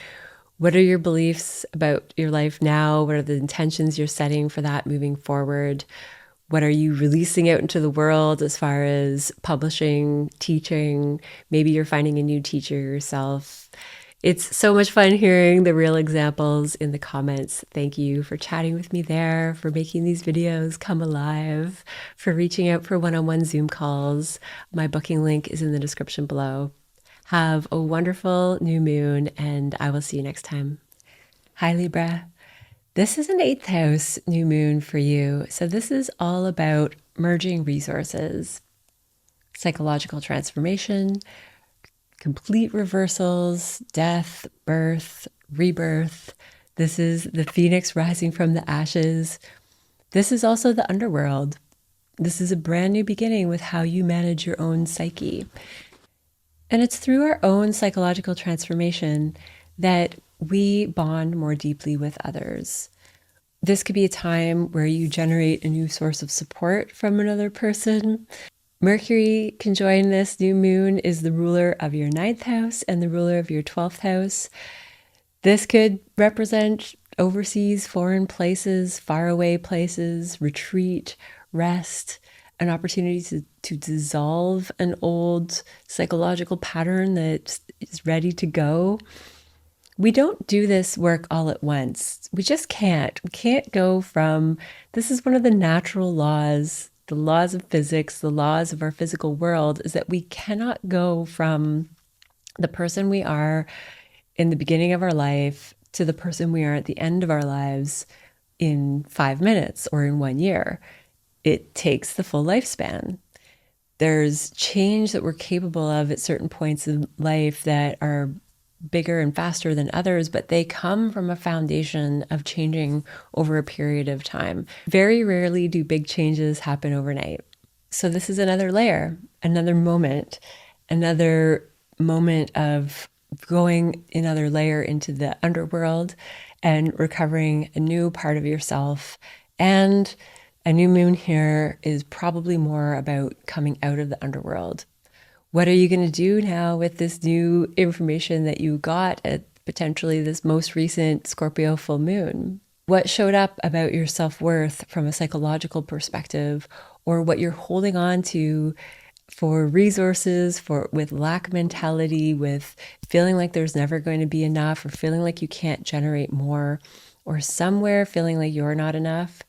What are your beliefs about your life now? What are the intentions you're setting for that moving forward? What are you releasing out into the world as far as publishing, teaching? Maybe you're finding a new teacher yourself. It's so much fun hearing the real examples in the comments. Thank you for chatting with me there, for making these videos come alive, for reaching out for one-on-one Zoom calls. My booking link is in the description below. Have a wonderful new moon, and I will see you next time. Hi, Libra. This is an 8th house new moon for you. So this is all about merging resources, psychological transformation, complete reversals, death, birth, rebirth. This is the phoenix rising from the ashes. This is also the underworld. This is a brand new beginning with how you manage your own psyche. And it's through our own psychological transformation that we bond more deeply with others. This could be a time where you generate a new source of support from another person. Mercury conjoined this new moon is the ruler of your 9th house and the ruler of your 12th house. This could represent overseas, foreign places, faraway places, retreat, rest, an opportunity to dissolve an old psychological pattern that is ready to go. We don't do this work all at once. We just can't. We can't go from, this is one of the natural laws, the laws of physics, the laws of our physical world, is that we cannot go from the person we are in the beginning of our life to the person we are at the end of our lives in 5 minutes or in 1 year. It takes the full lifespan. There's change that we're capable of at certain points in life that are bigger and faster than others, but they come from a foundation of changing over a period of time. Very rarely do big changes happen overnight. So this is another layer, another moment of going another layer into the underworld and recovering a new part of yourself. And a new moon here is probably more about coming out of the underworld. What are you going to do now with this new information that you got at potentially this most recent Scorpio full moon? What showed up about your self-worth from a psychological perspective, or what you're holding on to for resources, with lack mentality, with feeling like there's never going to be enough, or feeling like you can't generate more, or somewhere feeling like you're not enough?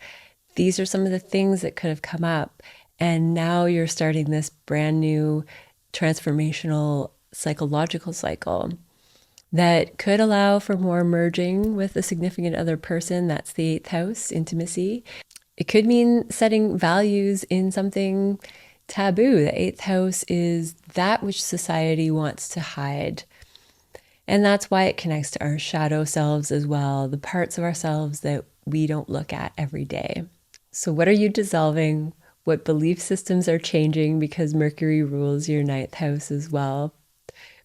These are some of the things that could have come up. And now you're starting this brand new transformational psychological cycle that could allow for more merging with a significant other person. That's the 8th house, intimacy. It could mean setting values in something taboo. The 8th house is that which society wants to hide. And that's why it connects to our shadow selves as well, the parts of ourselves that we don't look at every day. So what are you dissolving? What belief systems are changing because Mercury rules your 9th house as well?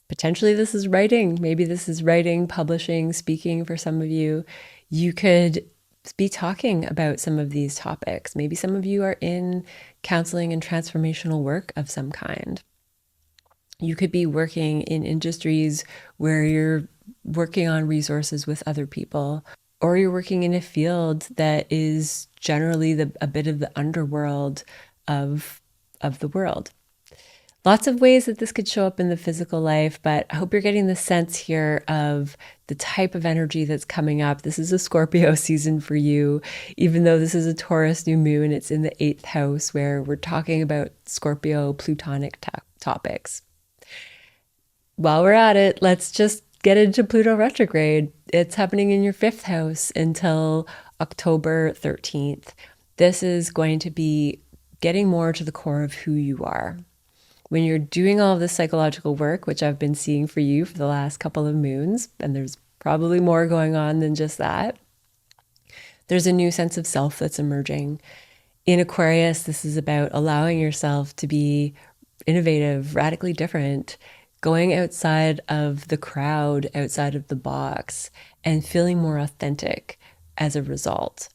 Potentially this is writing. Maybe this is writing, publishing, speaking for some of you. You could be talking about some of these topics. Maybe some of you are in counseling and transformational work of some kind. You could be working in industries where you're working on resources with other people, or you're working in a field that is generally a bit of the underworld of the world. Lots of ways that this could show up in the physical life, but I hope you're getting the sense here of the type of energy that's coming up. This is a Scorpio season for you, even though this is a Taurus new moon. It's in the 8th house where we're talking about Scorpio plutonic topics. While we're at it, let's just get into Pluto retrograde. It's happening in your 5th house until October 13th. This is going to be getting more to the core of who you are. When you're doing all of this psychological work, which I've been seeing for you for the last couple of moons, and there's probably more going on than just that, there's a new sense of self that's emerging. In Aquarius, this is about allowing yourself to be innovative, radically different, going outside of the crowd, outside of the box, and feeling more authentic as a result.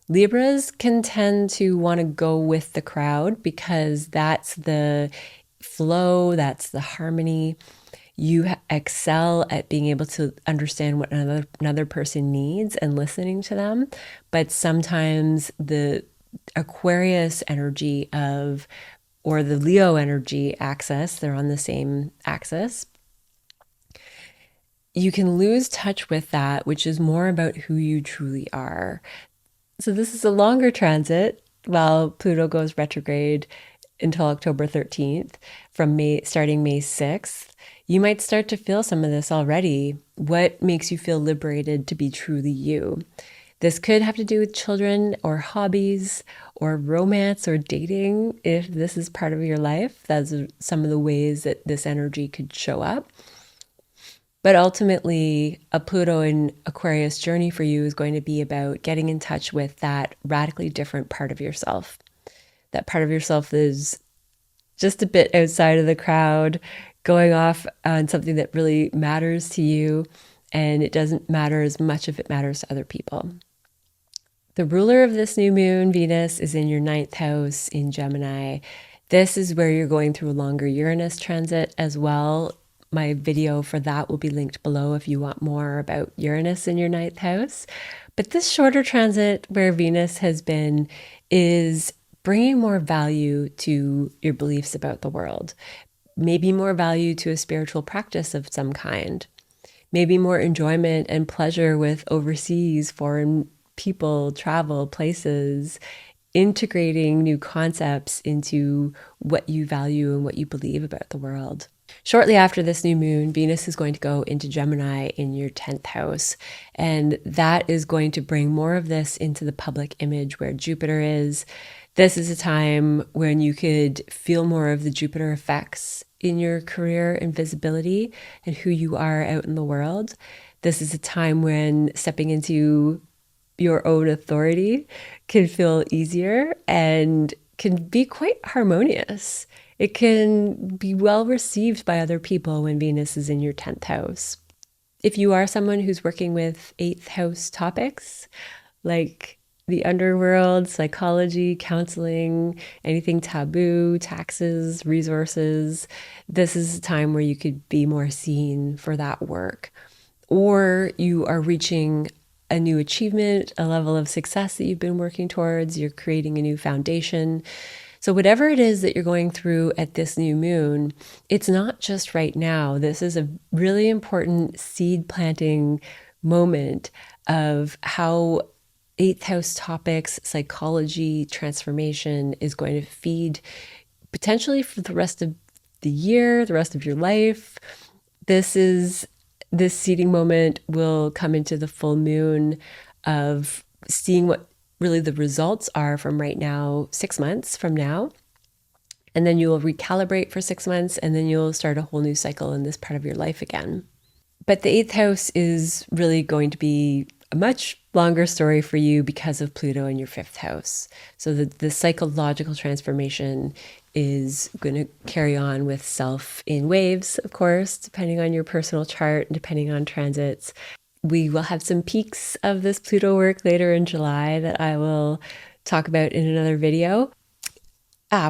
Libras can tend to want to go with the crowd because that's the flow, that's the harmony. You excel at being able to understand what another person needs and listening to them. But sometimes the Aquarius energy or the Leo energy axis, they're on the same axis. You can lose touch with that, which is more about who you truly are. So this is a longer transit while Pluto goes retrograde until October 13th, starting May 6th. You might start to feel some of this already. What makes you feel liberated to be truly you? This could have to do with children or hobbies or romance or dating. If this is part of your life, that's some of the ways that this energy could show up. But ultimately, a Pluto in Aquarius journey for you is going to be about getting in touch with that radically different part of yourself. That part of yourself is just a bit outside of the crowd, going off on something that really matters to you, and it doesn't matter as much if it matters to other people. The ruler of this new moon, Venus, is in your 9th house in Gemini. This is where you're going through a longer Uranus transit as well. My video for that will be linked below if you want more about Uranus in your 9th house. But this shorter transit where Venus has been is bringing more value to your beliefs about the world. Maybe more value to a spiritual practice of some kind. Maybe more enjoyment and pleasure with overseas, foreign people, travel, places, integrating new concepts into what you value and what you believe about the world. Shortly after this new moon, Venus is going to go into Gemini in your 10th house, and that is going to bring more of this into the public image where Jupiter is. This is a time when you could feel more of the Jupiter effects in your career and visibility and who you are out in the world. This is a time when stepping into your own authority can feel easier and can be quite harmonious. It can be well received by other people when Venus is in your 10th house. If you are someone who's working with 8th house topics, like the underworld, psychology, counseling, anything taboo, taxes, resources, this is a time where you could be more seen for that work. Or you are reaching a new achievement, a level of success that you've been working towards, you're creating a new foundation. So whatever it is that you're going through at this new moon, it's not just right now. This is a really important seed planting moment of how 8th house topics, psychology, transformation is going to feed potentially for the rest of the year, the rest of your life. This seeding moment will come into the full moon of seeing what really the results are from right now, 6 months from now. And then you will recalibrate for 6 months, and then you'll start a whole new cycle in this part of your life again. But the 8th house is really going to be a much longer story for you because of Pluto in your 5th house. So the psychological transformation is going to carry on with self in waves, of course, depending on your personal chart and depending on transits. We will have some peaks of this Pluto work later in July that I will talk about in another video.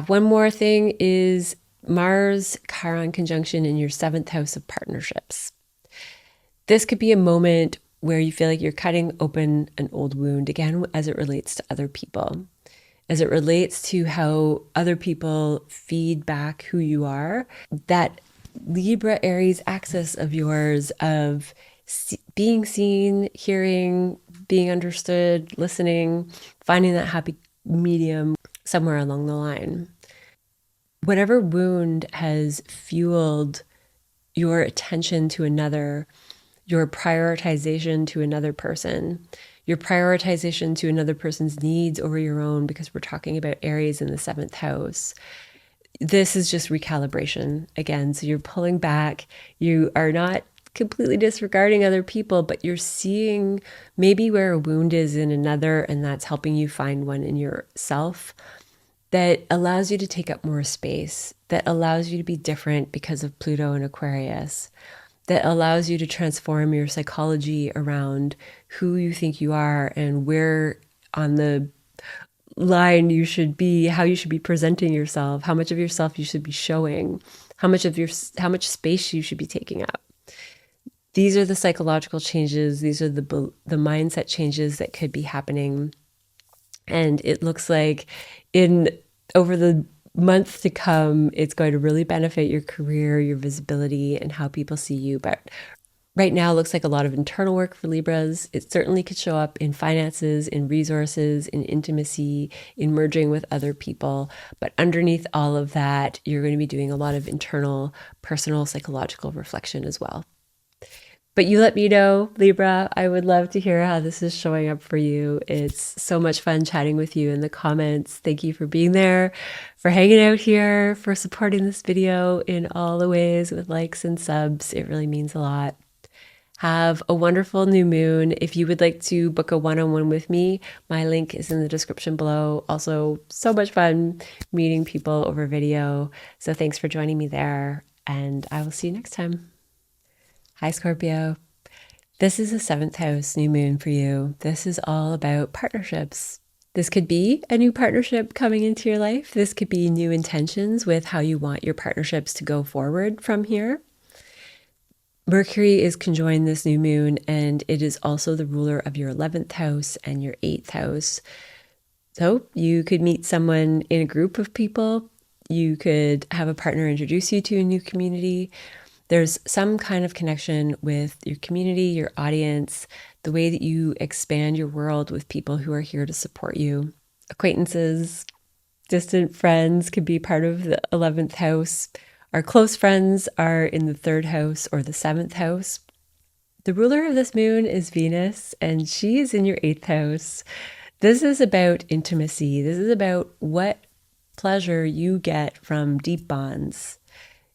One more thing is Mars Chiron conjunction in your 7th house of partnerships. This could be a moment where you feel like you're cutting open an old wound again as it relates to other people, as it relates to how other people feed back who you are. That Libra Aries axis of yours of being seen, hearing, being understood, listening, finding that happy medium somewhere along the line. Whatever wound has fueled your attention to another your prioritization to another person, your prioritization to another person's needs over your own, because we're talking about Aries in the 7th house. This is just recalibration again. So you're pulling back. You are not completely disregarding other people, but you're seeing maybe where a wound is in another, and that's helping you find one in yourself that allows you to take up more space, that allows you to be different because of Pluto and Aquarius, that allows you to transform your psychology around who you think you are and where on the line you should be, how you should be presenting yourself, how much of yourself you should be showing, how much space you should be taking up. These are the psychological changes. These are the mindset changes that could be happening. And it looks like over the months to come, it's going to really benefit your career, your visibility, and how people see you. But right now, it looks like a lot of internal work for Libras. It certainly could show up in finances, in resources, in intimacy, in merging with other people. But underneath all of that, you're going to be doing a lot of internal, personal, psychological reflection as well. But you let me know, Libra. I would love to hear how this is showing up for you. It's so much fun chatting with you in the comments. Thank you for being there, for hanging out here, for supporting this video in all the ways with likes and subs. It really means a lot. Have a wonderful new moon. If you would like to book a one-on-one with me, my link is in the description below. Also, so much fun meeting people over video. So thanks for joining me there, and I will see you next time. Hi, Scorpio. This is a 7th house new moon for you. This is all about partnerships. This could be a new partnership coming into your life. This could be new intentions with how you want your partnerships to go forward from here. Mercury is conjoined this new moon, and it is also the ruler of your 11th house and your 8th house. So you could meet someone in a group of people. You could have a partner introduce you to a new community. There's some kind of connection with your community, your audience, the way that you expand your world with people who are here to support you. Acquaintances, distant friends could be part of the 11th house. Our close friends are in the 3rd house or the 7th house. The ruler of this moon is Venus, and she is in your 8th house. This is about intimacy. This is about what pleasure you get from deep bonds.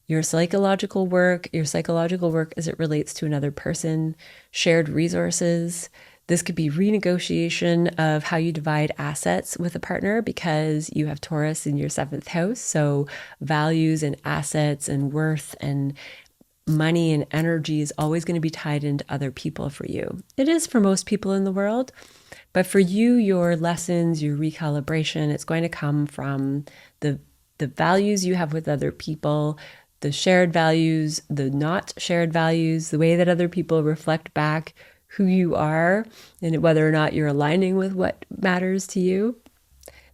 Your psychological work as it relates to another person, shared resources. This could be renegotiation of how you divide assets with a partner, because you have Taurus in your 7th house. So values and assets and worth and money and energy is always going to be tied into other people for you. It is for most people in the world. But for you, your lessons, your recalibration, it's going to come from the values you have with other people, the shared values, the not shared values, the way that other people reflect back who you are and whether or not you're aligning with what matters to you.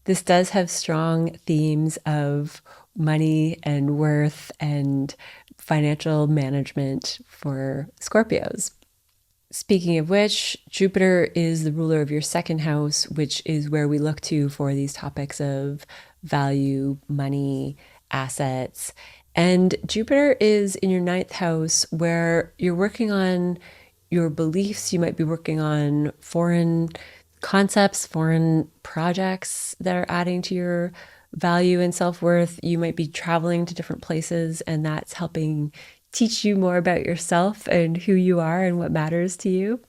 This does have strong themes of money and worth and financial management for Scorpios. Speaking of which, Jupiter is the ruler of your 2nd house, which is where we look to for these topics of value, money, assets. And Jupiter is in your 9th house, where you're working on your beliefs. You might be working on foreign concepts, foreign projects that are adding to your value and self-worth. You might be traveling to different places, and that's helping teach you more about yourself and who you are and what matters to you.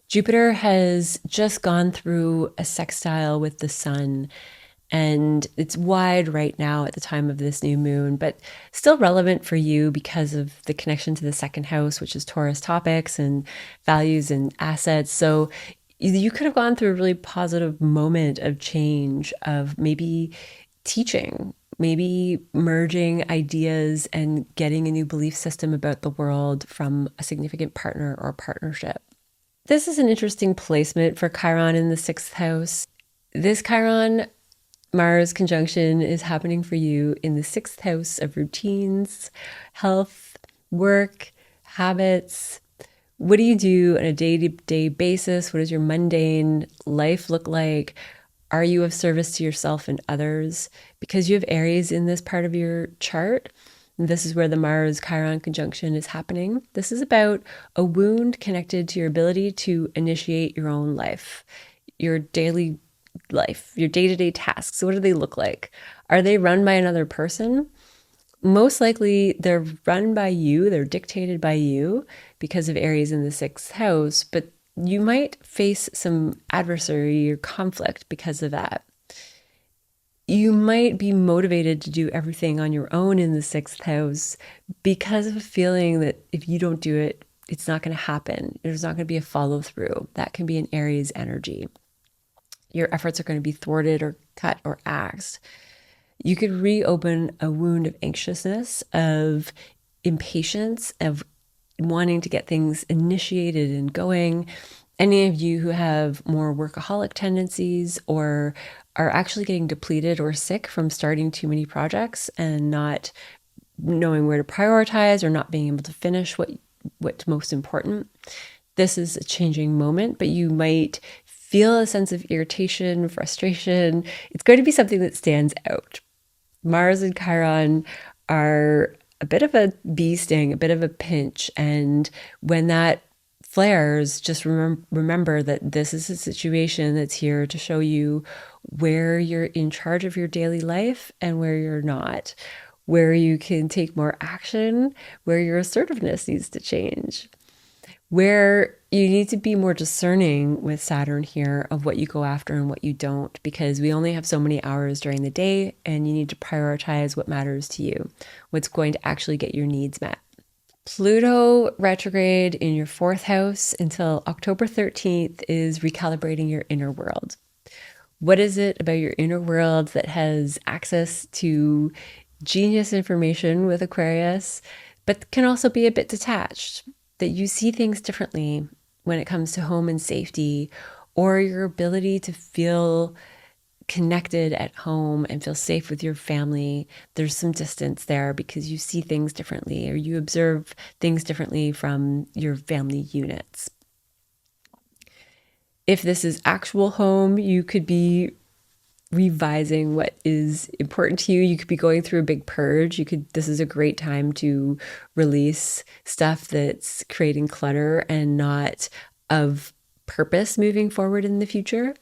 Jupiter has just gone through a sextile with the sun, and it's wide right now at the time of this new moon, but still relevant for you because of the connection to the 2nd house, which is Taurus topics and values and assets. So you could have gone through a really positive moment of change, of maybe teaching, maybe merging ideas and getting a new belief system about the world from a significant partner or partnership. This is an interesting placement for Chiron in the 6th house. This Chiron Mars conjunction is happening for you in the 6th house of routines, health, work, habits. What do you do on a day-to-day basis? What does your mundane life look like? Are you of service to yourself and others? Because you have Aries in this part of your chart, And this is where the Mars Chiron conjunction is happening. This is about a wound connected to your ability to initiate your own life, your daily life, your day-to-day tasks. What do they look like? Are they run by another person? Most likely they're run by you, they're dictated by you because of Aries in the 6th house, but you might face some adversary or conflict because of that. You might be motivated to do everything on your own in the 6th house because of a feeling that if you don't do it, it's not going to happen. There's not going to be a follow through. That can be an Aries energy. Your efforts are going to be thwarted or cut or axed. You could reopen a wound of anxiousness, of impatience, of wanting to get things initiated and going. Any of you who have more workaholic tendencies or are actually getting depleted or sick from starting too many projects and not knowing where to prioritize or not being able to finish what's most important. This is a changing moment, but you might feel a sense of irritation, frustration. It's going to be something that stands out. Mars and Chiron are a bit of a bee sting, a bit of a pinch. And when that flares, just remember that this is a situation that's here to show you where you're in charge of your daily life and where you're not, where you can take more action, where your assertiveness needs to change, where you need to be more discerning with Saturn here of what you go after and what you don't, because we only have so many hours during the day and you need to prioritize what matters to you, what's going to actually get your needs met. Pluto retrograde in your 4th house until October 13th is recalibrating your inner world. What is it about your inner world that has access to genius information with Aquarius, but can also be a bit detached, that you see things differently when it comes to home and safety, or your ability to feel connected at home and feel safe with your family? There's some distance there because you see things differently or you observe things differently from your family units. If this is actual home, you could be revising what is important to you. You could be going through a big purge. This is a great time to release stuff that's creating clutter and not of purpose moving forward in the future.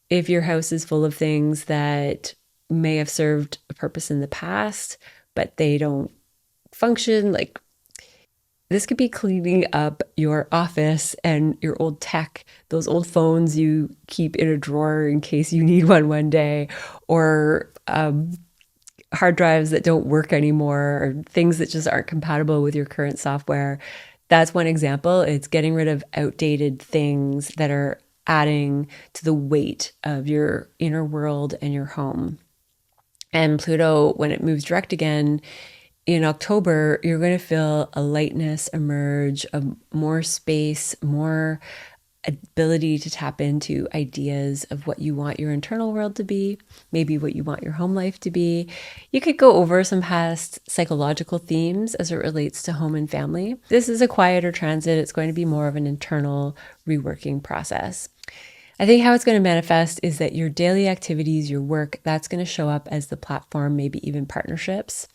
If your house is full of things that may have served a purpose in the past, but they don't function, like this could be cleaning up your office and your old tech, those old phones you keep in a drawer in case you need one day, or hard drives that don't work anymore, or things that just aren't compatible with your current software. That's one example. It's getting rid of outdated things that are adding to the weight of your inner world and your home. And Pluto, when it moves direct again in October, you're going to feel a lightness emerge, more space, more ability to tap into ideas of what you want your internal world to be, maybe what you want your home life to be. You could go over some past psychological themes as it relates to home and family. This is a quieter transit. It's going to be more of an internal reworking process. I think how it's going to manifest is that your daily activities, your work, that's going to show up as the platform, maybe even partnerships.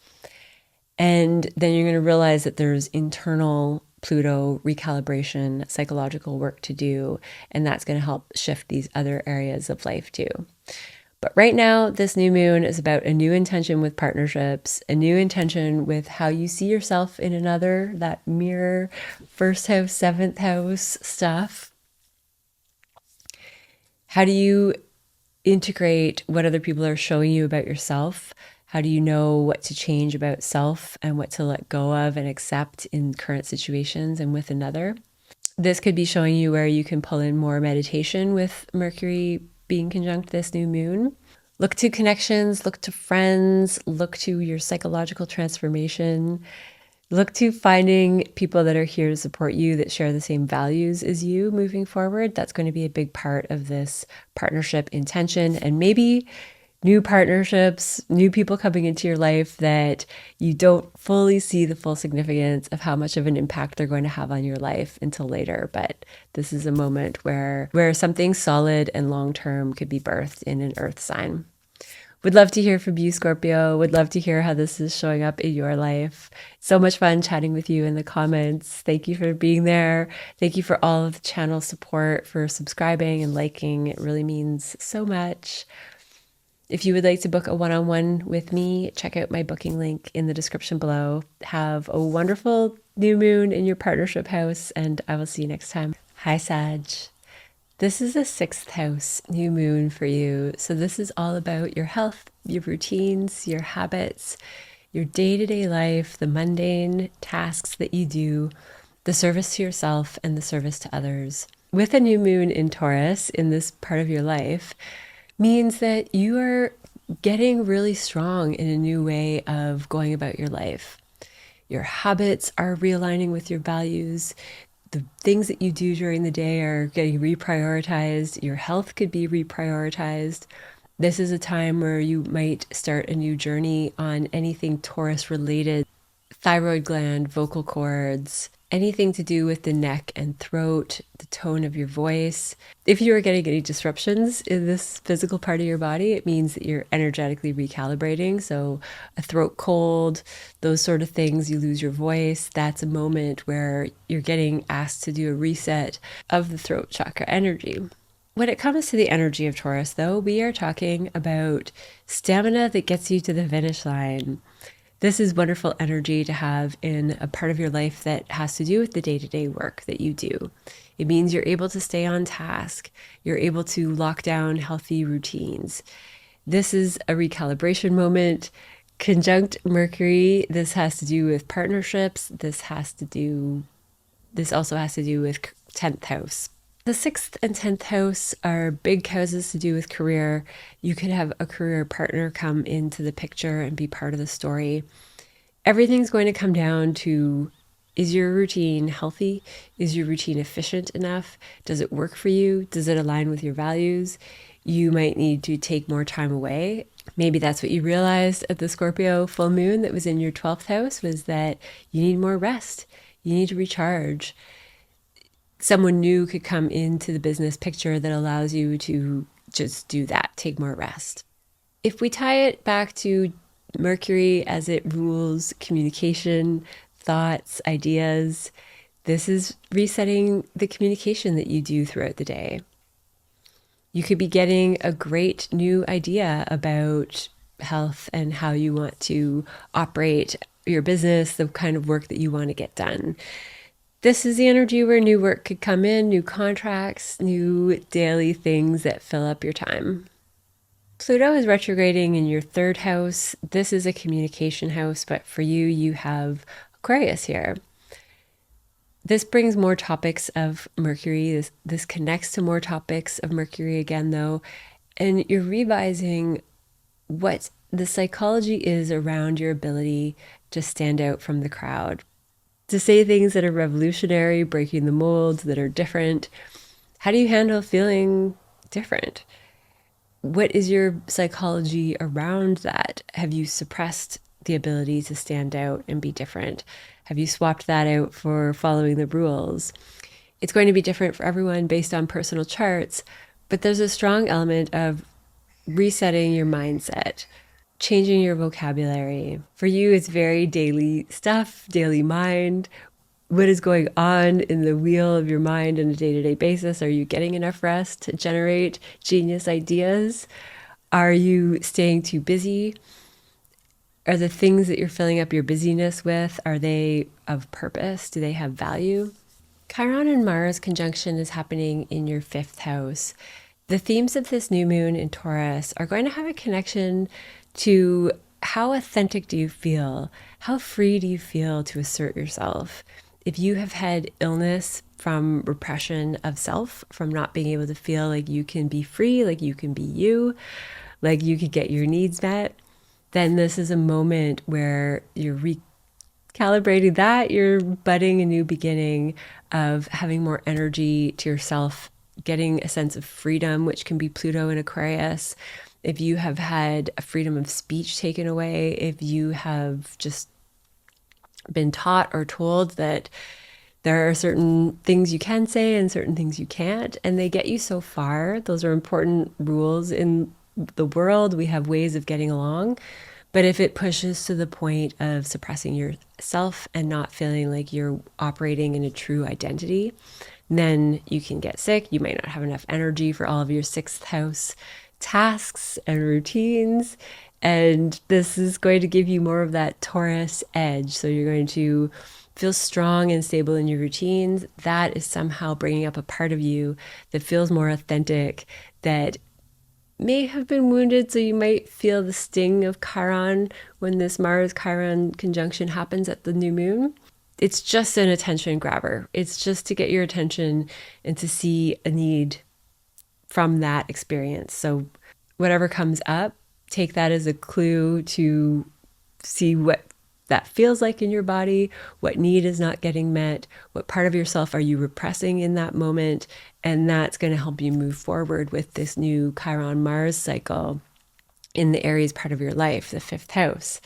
And then you're going to realize that there's internal Pluto recalibration, psychological work to do, and that's going to help shift these other areas of life too. But right now, this new moon is about a new intention with partnerships, a new intention with how you see yourself in another, that mirror, 1st house, 7th house stuff. How do you integrate what other people are showing you about yourself? How do you know what to change about self and what to let go of and accept in current situations and with another? This could be showing you where you can pull in more meditation with Mercury being conjunct this new moon. Look to connections, look to friends, look to your psychological transformation. Look to finding people that are here to support you, that share the same values as you moving forward. That's going to be a big part of this partnership intention, and maybe new partnerships, new people coming into your life that you don't fully see the full significance of how much of an impact they're going to have on your life until later. But this is a moment where something solid and long-term could be birthed in an earth sign. Would love to hear from you, Scorpio. Would love to hear how this is showing up in your life. So much fun chatting with you in the comments. Thank you for being there. Thank you for all of the channel support, for subscribing and liking. It really means so much. If you would like to book a one-on-one with me, check out my booking link in the description below. Have a wonderful new moon in your partnership house, and I will see you next time. Hi, Sag. This is a 6th house new moon for you. So this is all about your health, your routines, your habits, your day-to-day life, the mundane tasks that you do, the service to yourself and the service to others. With a new moon in Taurus in this part of your life means that you are getting really strong in a new way of going about your life. Your habits are realigning with your values. The things that you do during the day are getting reprioritized. Your health could be reprioritized. This is a time where you might start a new journey on anything Taurus related, thyroid gland, vocal cords, anything to do with the neck and throat, the tone of your voice. If you are getting any disruptions in this physical part of your body, it means that you're energetically recalibrating. So a throat cold, those sort of things, you lose your voice. That's a moment where you're getting asked to do a reset of the throat chakra energy. When it comes to the energy of Taurus, though, we are talking about stamina that gets you to the finish line. This is wonderful energy to have in a part of your life that has to do with the day-to-day work that you do. It means you're able to stay on task. You're able to lock down healthy routines. This is a recalibration moment. Conjunct Mercury, this has to do with partnerships. This also has to do with 10th house. The 6th and 10th house are big houses to do with career. You could have a career partner come into the picture and be part of the story. Everything's going to come down to, is your routine healthy? Is your routine efficient enough? Does it work for you? Does it align with your values? You might need to take more time away. Maybe that's what you realized at the Scorpio full moon that was in your 12th house, was that you need more rest. You need to recharge. Someone new could come into the business picture that allows you to just do that, take more rest. If we tie it back to Mercury as it rules communication, thoughts, ideas, this is resetting the communication that you do throughout the day. You could be getting a great new idea about health and how you want to operate your business, the kind of work that you want to get done. This is the energy where new work could come in, new contracts, new daily things that fill up your time. Pluto is retrograding in your 3rd house. This is a communication house, but for you, you have Aquarius here. This brings more topics of Mercury. This connects to more topics of Mercury again, though, and you're revising what the psychology is around your ability to stand out from the crowd, to say things that are revolutionary, breaking the mold, that are different. How do you handle feeling different? What is your psychology around that? Have you suppressed the ability to stand out and be different? Have you swapped that out for following the rules? It's going to be different for everyone based on personal charts, but there's a strong element of resetting your mindset, changing your vocabulary. For you, it's very daily stuff, daily mind. What is going on in the wheel of your mind on a day-to-day basis? Are you getting enough rest to generate genius ideas? Are you staying too busy? Are the things that you're filling up your busyness with, are they of purpose? Do they have value? Chiron and Mars conjunction is happening in your 5th house. The themes of this new moon in Taurus are going to have a connection to how authentic do you feel? How free do you feel to assert yourself? If you have had illness from repression of self, from not being able to feel like you can be free, like you can be you, like you could get your needs met, then this is a moment where you're recalibrating that, you're budding a new beginning of having more energy to yourself, getting a sense of freedom, which can be Pluto in Aquarius. If you have had a freedom of speech taken away, if you have just been taught or told that there are certain things you can say and certain things you can't, and they get you so far. Those are important rules in the world, we have ways of getting along. But if it pushes to the point of suppressing yourself and not feeling like you're operating in a true identity, then you can get sick. You might not have enough energy for all of your sixth house tasks and routines. And this is going to give you more of that Taurus edge. So you're going to feel strong and stable in your routines. That is somehow bringing up a part of you that feels more authentic, that may have been wounded. So you might feel the sting of Chiron when this Mars Chiron conjunction happens at the new moon. It's just an attention grabber. It's just to get your attention and to see a need from that experience. So whatever comes up, take that as a clue to see what that feels like in your body, what need is not getting met, what part of yourself are you repressing in that moment, and that's going to help you move forward with this new Chiron Mars cycle in the Aries part of your life, the fifth house.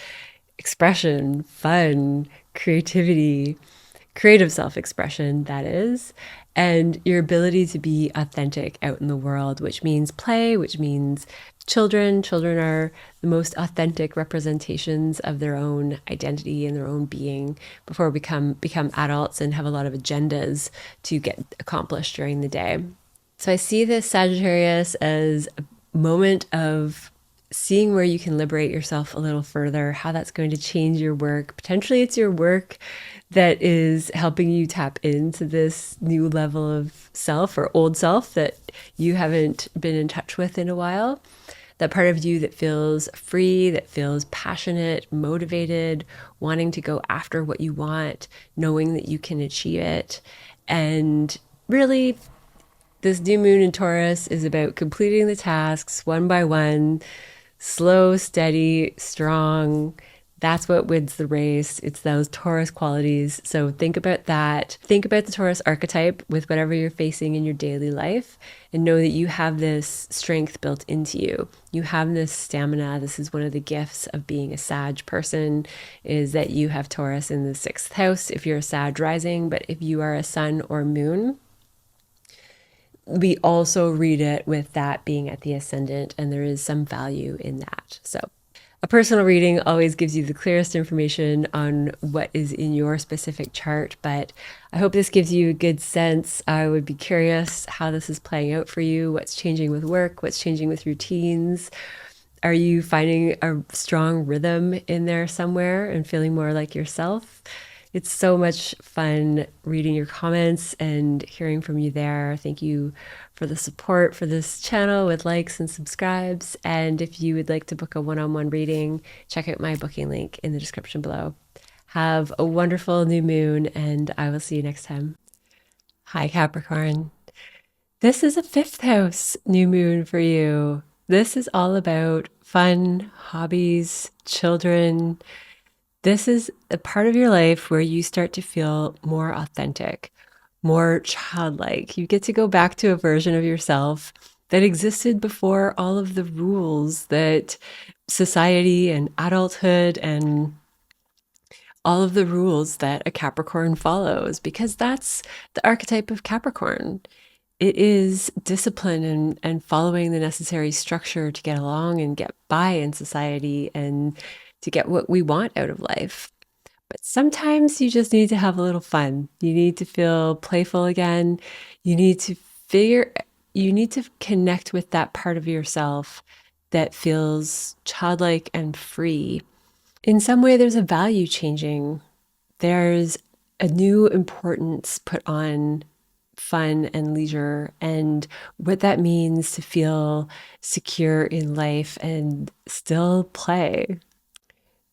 Expression, fun, creativity, creative self-expression, that is, and your ability to be authentic out in the world, which means play, which means children. Children are the most authentic representations of their own identity and their own being before we become adults and have a lot of agendas to get accomplished during the day. So I see this Sagittarius as a moment of seeing where you can liberate yourself a little further, how that's going to change your work. Potentially it's your work that is helping you tap into this new level of self or old self that you haven't been in touch with in a while. That part of you that feels free, that feels passionate, motivated, wanting to go after what you want, knowing that you can achieve it. And really, this new moon in Taurus is about completing the tasks one by one, slow, steady, strong. That's what wins the race. It's those Taurus qualities. So think about that. Think about the Taurus archetype with whatever you're facing in your daily life, and know that you have this strength built into you. You have this stamina. This is one of the gifts of being a Sag person, is that you have Taurus in the sixth house if you're a Sag rising. But if you are a sun or moon, we also read it with that being at the ascendant, and there is some value in that. So a personal reading always gives you the clearest information on what is in your specific chart, but I hope this gives you a good sense. I would be curious how this is playing out for you, what's changing with work, what's changing with routines. Are you finding a strong rhythm in there somewhere and feeling more like yourself? It's so much fun reading your comments and hearing from you there. Thank you for the support for this channel with likes and subscribes. And if you would like to book a one-on-one reading, check out my booking link in the description below. Have a wonderful new moon, and I will see you next time. Hi, Capricorn. This is a fifth house new moon for you. This is all about fun, hobbies, children. This is a part of your life where you start to feel more authentic, more childlike. You get to go back to a version of yourself that existed before all of the rules that society and adulthood and all of the rules that a Capricorn follows, because that's the archetype of Capricorn. It is discipline and following the necessary structure to get along and get by in society and to get what we want out of life. But sometimes you just need to have a little fun. You need to feel playful again. You need to connect with that part of yourself that feels childlike and free. In some way, there's a value changing. There's a new importance put on fun and leisure and what that means to feel secure in life and still play.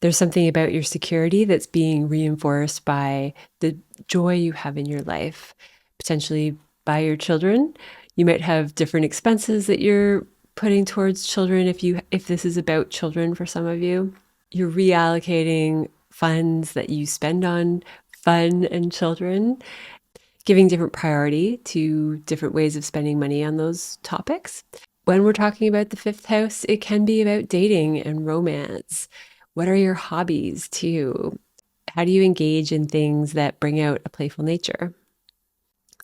There's something about your security that's being reinforced by the joy you have in your life, potentially by your children. You might have different expenses that you're putting towards children if this is about children for some of you. You're reallocating funds that you spend on fun and children, giving different priority to different ways of spending money on those topics. When we're talking about the fifth house, it can be about dating and romance. What are your hobbies too? How do you engage in things that bring out a playful nature?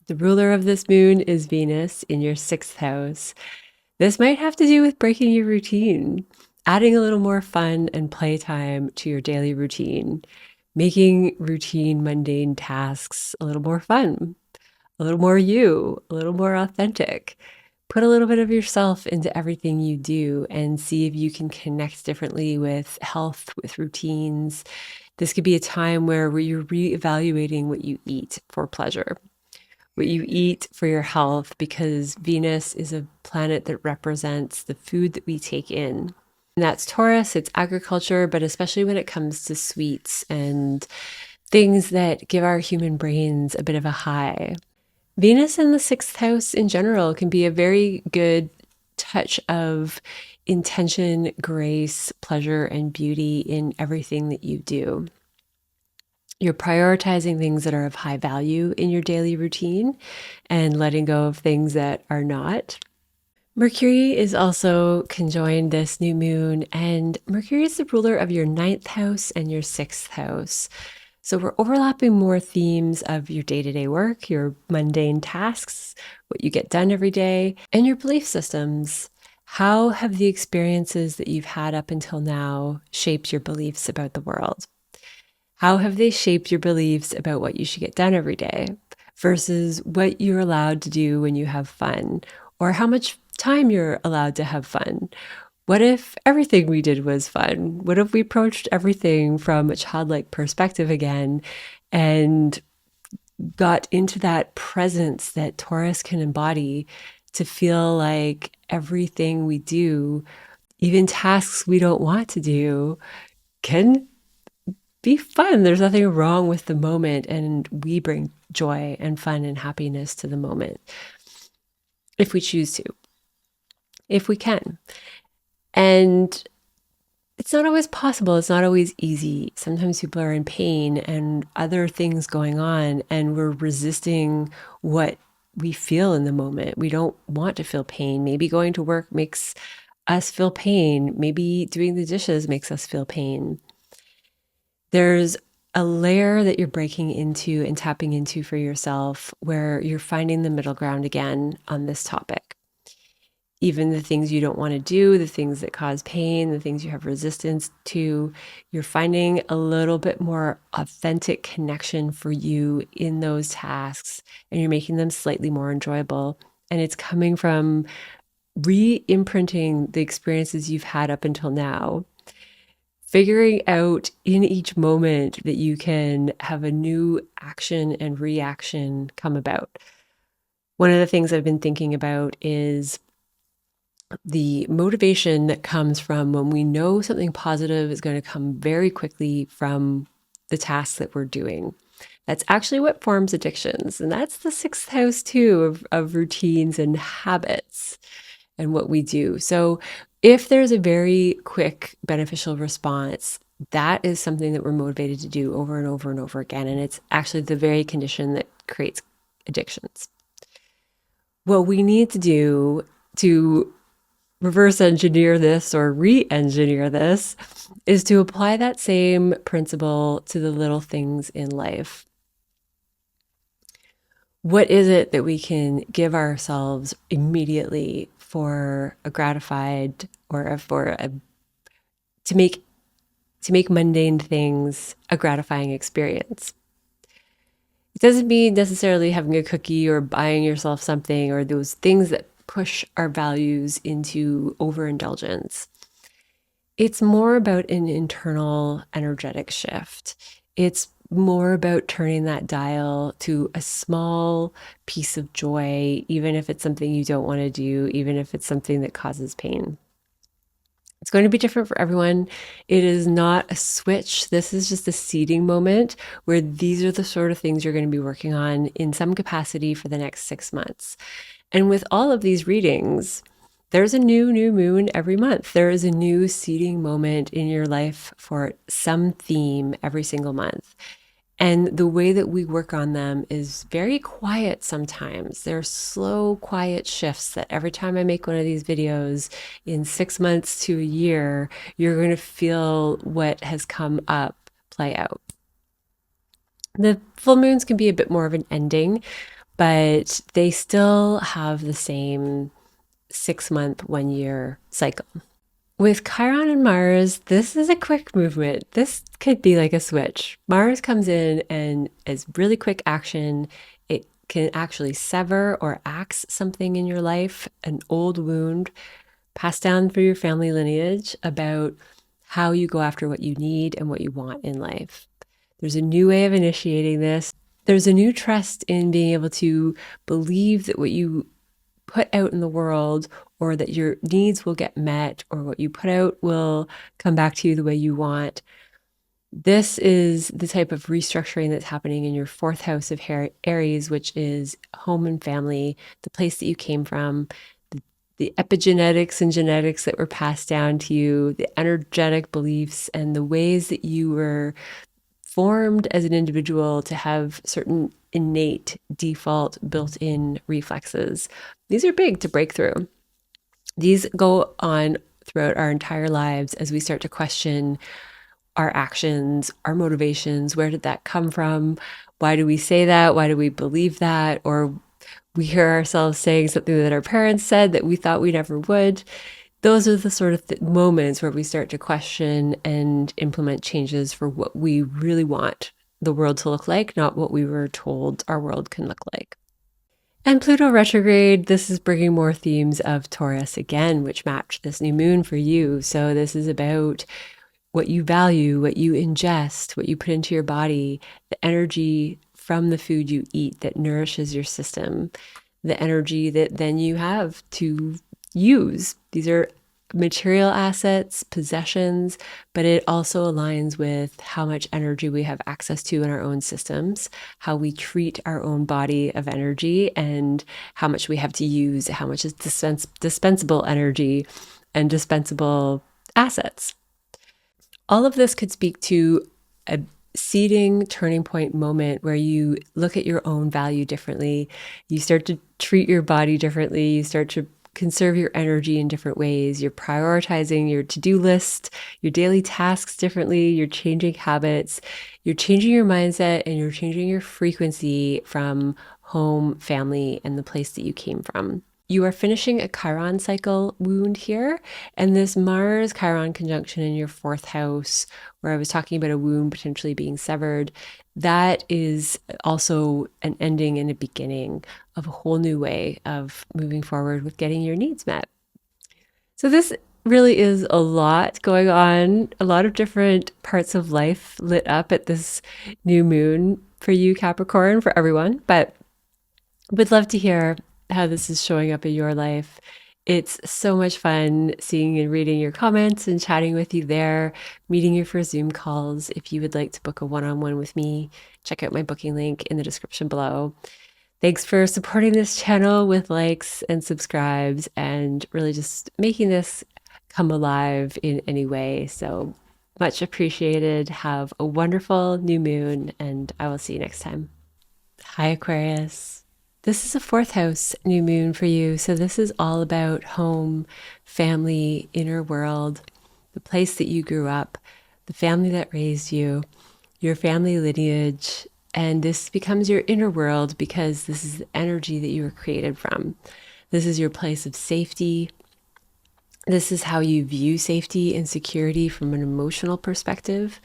The ruler of this moon is Venus in your sixth house. This might have to do with breaking your routine, adding a little more fun and playtime to your daily routine, making routine, mundane tasks a little more fun, a little more you, a little more authentic. Put a little bit of yourself into everything you do and see if you can connect differently with health, with routines. This could be a time where you're reevaluating what you eat for pleasure, what you eat for your health, because Venus is a planet that represents the food that we take in. And that's Taurus, it's agriculture, but especially when it comes to sweets and things that give our human brains a bit of a high. Venus in the sixth house in general can be a very good touch of intention, grace, pleasure, and beauty in everything that you do. You're prioritizing things that are of high value in your daily routine and letting go of things that are not. Mercury is also conjoined this new moon, and Mercury is the ruler of your ninth house and your sixth house. So we're overlapping more themes of your day-to-day work, your mundane tasks, what you get done every day, and your belief systems. How have the experiences that you've had up until now shaped your beliefs about the world? How have they shaped your beliefs about what you should get done every day versus what you're allowed to do when you have fun, or how much time you're allowed to have fun? What if everything we did was fun? What if we approached everything from a childlike perspective again and got into that presence that Taurus can embody, to feel like everything we do, even tasks we don't want to do, can be fun. There's nothing wrong with the moment, and we bring joy and fun and happiness to the moment if we choose to, if we can. And it's not always possible. It's not always easy. Sometimes people are in pain and other things going on, and we're resisting what we feel in the moment. We don't want to feel pain. Maybe going to work makes us feel pain. Maybe doing the dishes makes us feel pain. There's a layer that you're breaking into and tapping into for yourself where you're finding the middle ground again on this topic. Even the things you don't want to do, the things that cause pain, the things you have resistance to, you're finding a little bit more authentic connection for you in those tasks, and you're making them slightly more enjoyable. And it's coming from re-imprinting the experiences you've had up until now, figuring out in each moment that you can have a new action and reaction come about. One of the things I've been thinking about is the motivation that comes from when we know something positive is going to come very quickly from the tasks that we're doing. That's actually what forms addictions. And that's the sixth house too, of routines and habits and what we do. So if there's a very quick beneficial response, that is something that we're motivated to do over and over and over again. And it's actually the very condition that creates addictions. What we need to do to reverse engineer this or re-engineer this is to apply that same principle to the little things in life. What is it that we can give ourselves immediately for a gratified or to make mundane things a gratifying experience? It doesn't mean necessarily having a cookie or buying yourself something or those things that push our values into overindulgence. It's more about an internal energetic shift. It's more about turning that dial to a small piece of joy, even if it's something you don't want to do, even if it's something that causes pain. It's going to be different for everyone. It is not a switch. This is just a seeding moment where these are the sort of things you're going to be working on in some capacity for the next 6 months. And with all of these readings, there's a new moon every month. There is a new seeding moment in your life for some theme every single month. And the way that we work on them is very quiet sometimes. They're slow, quiet shifts that every time I make one of these videos in 6 months to a year, you're going to feel what has come up play out. The full moons can be a bit more of an ending, but they still have the same 6-month, 1-year cycle. With Chiron and Mars, this is a quick movement. This could be like a switch. Mars comes in and is really quick action. It can actually sever or axe something in your life, an old wound passed down through your family lineage about how you go after what you need and what you want in life. There's a new way of initiating this. There's a new trust in being able to believe that what you put out in the world, or that your needs will get met, or what you put out will come back to you the way you want. This is the type of restructuring that's happening in your 4th house of Aries, which is home and family, the place that you came from, the epigenetics and genetics that were passed down to you, the energetic beliefs, and the ways that you were formed as an individual to have certain innate default built-in reflexes. These are big to break through. These go on throughout our entire lives as we start to question our actions, our motivations. Where did that come from? Why do we say that? Why do we believe that? Or we hear ourselves saying something that our parents said that we thought we never would. Those are the sort of moments where we start to question and implement changes for what we really want the world to look like, not what we were told our world can look like. And Pluto retrograde, this is bringing more themes of Taurus again, which match this new moon for you. So this is about what you value, what you ingest, what you put into your body, the energy from the food you eat that nourishes your system, the energy that then you have to use. These are material assets, possessions, but it also aligns with how much energy we have access to in our own systems, how we treat our own body of energy, and how much we have to use, how much is dispensable energy and dispensable assets. All of this could speak to a seeding turning point moment where you look at your own value differently. You start to treat your body differently. You start to conserve your energy in different ways. You're prioritizing your to-do list, your daily tasks differently. You're changing habits. You're changing your mindset, and you're changing your frequency from home, family, and the place that you came from. You are finishing a Chiron cycle wound here, and this Mars Chiron conjunction in your 4th house, where I was talking about a wound potentially being severed, that is also an ending and a beginning of a whole new way of moving forward with getting your needs met. So this really is a lot going on, a lot of different parts of life lit up at this new moon for you, Capricorn, for everyone, but would love to hear how this is showing up in your life. It's so much fun seeing and reading your comments and chatting with you there, meeting you for Zoom calls. If you would like to book a one-on-one with me, check out my booking link in the description below. Thanks for supporting this channel with likes and subscribes and really just making this come alive in any way. So much appreciated. Have a wonderful new moon, and I will see you next time. Hi, Aquarius. This is a 4th house new moon for you. So this is all about home, family, inner world, the place that you grew up, the family that raised you, your family lineage. And this becomes your inner world because this is the energy that you were created from. This is your place of safety. This is how you view safety and security from an emotional perspective.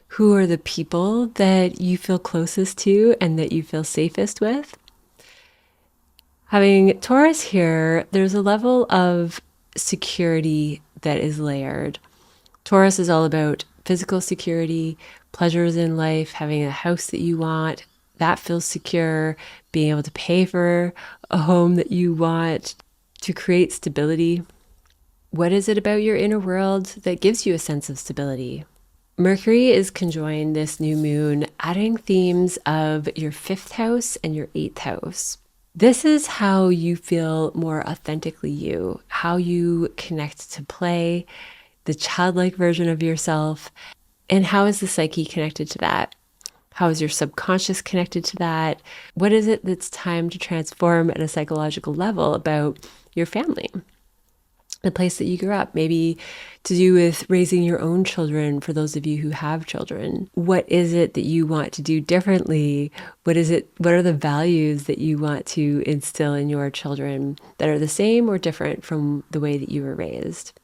Who are the people that you feel closest to and that you feel safest with? Having Taurus here, there's a level of security that is layered. Taurus is all about physical security, pleasures in life, having a house that you want, that feels secure, being able to pay for a home that you want, to create stability. What is it about your inner world that gives you a sense of stability? Mercury is conjoined this new moon, adding themes of your 5th house and your 8th house. This is how you feel more authentically you, how you connect to play, the childlike version of yourself, and how is the psyche connected to that? How is your subconscious connected to that? What is it that's time to transform at a psychological level about your family? the place that you grew up, maybe to do with raising your own children for those of you who have children. What is it that you want to do differently? What are the values that you want to instill in your children that are the same or different from the way that you were raised?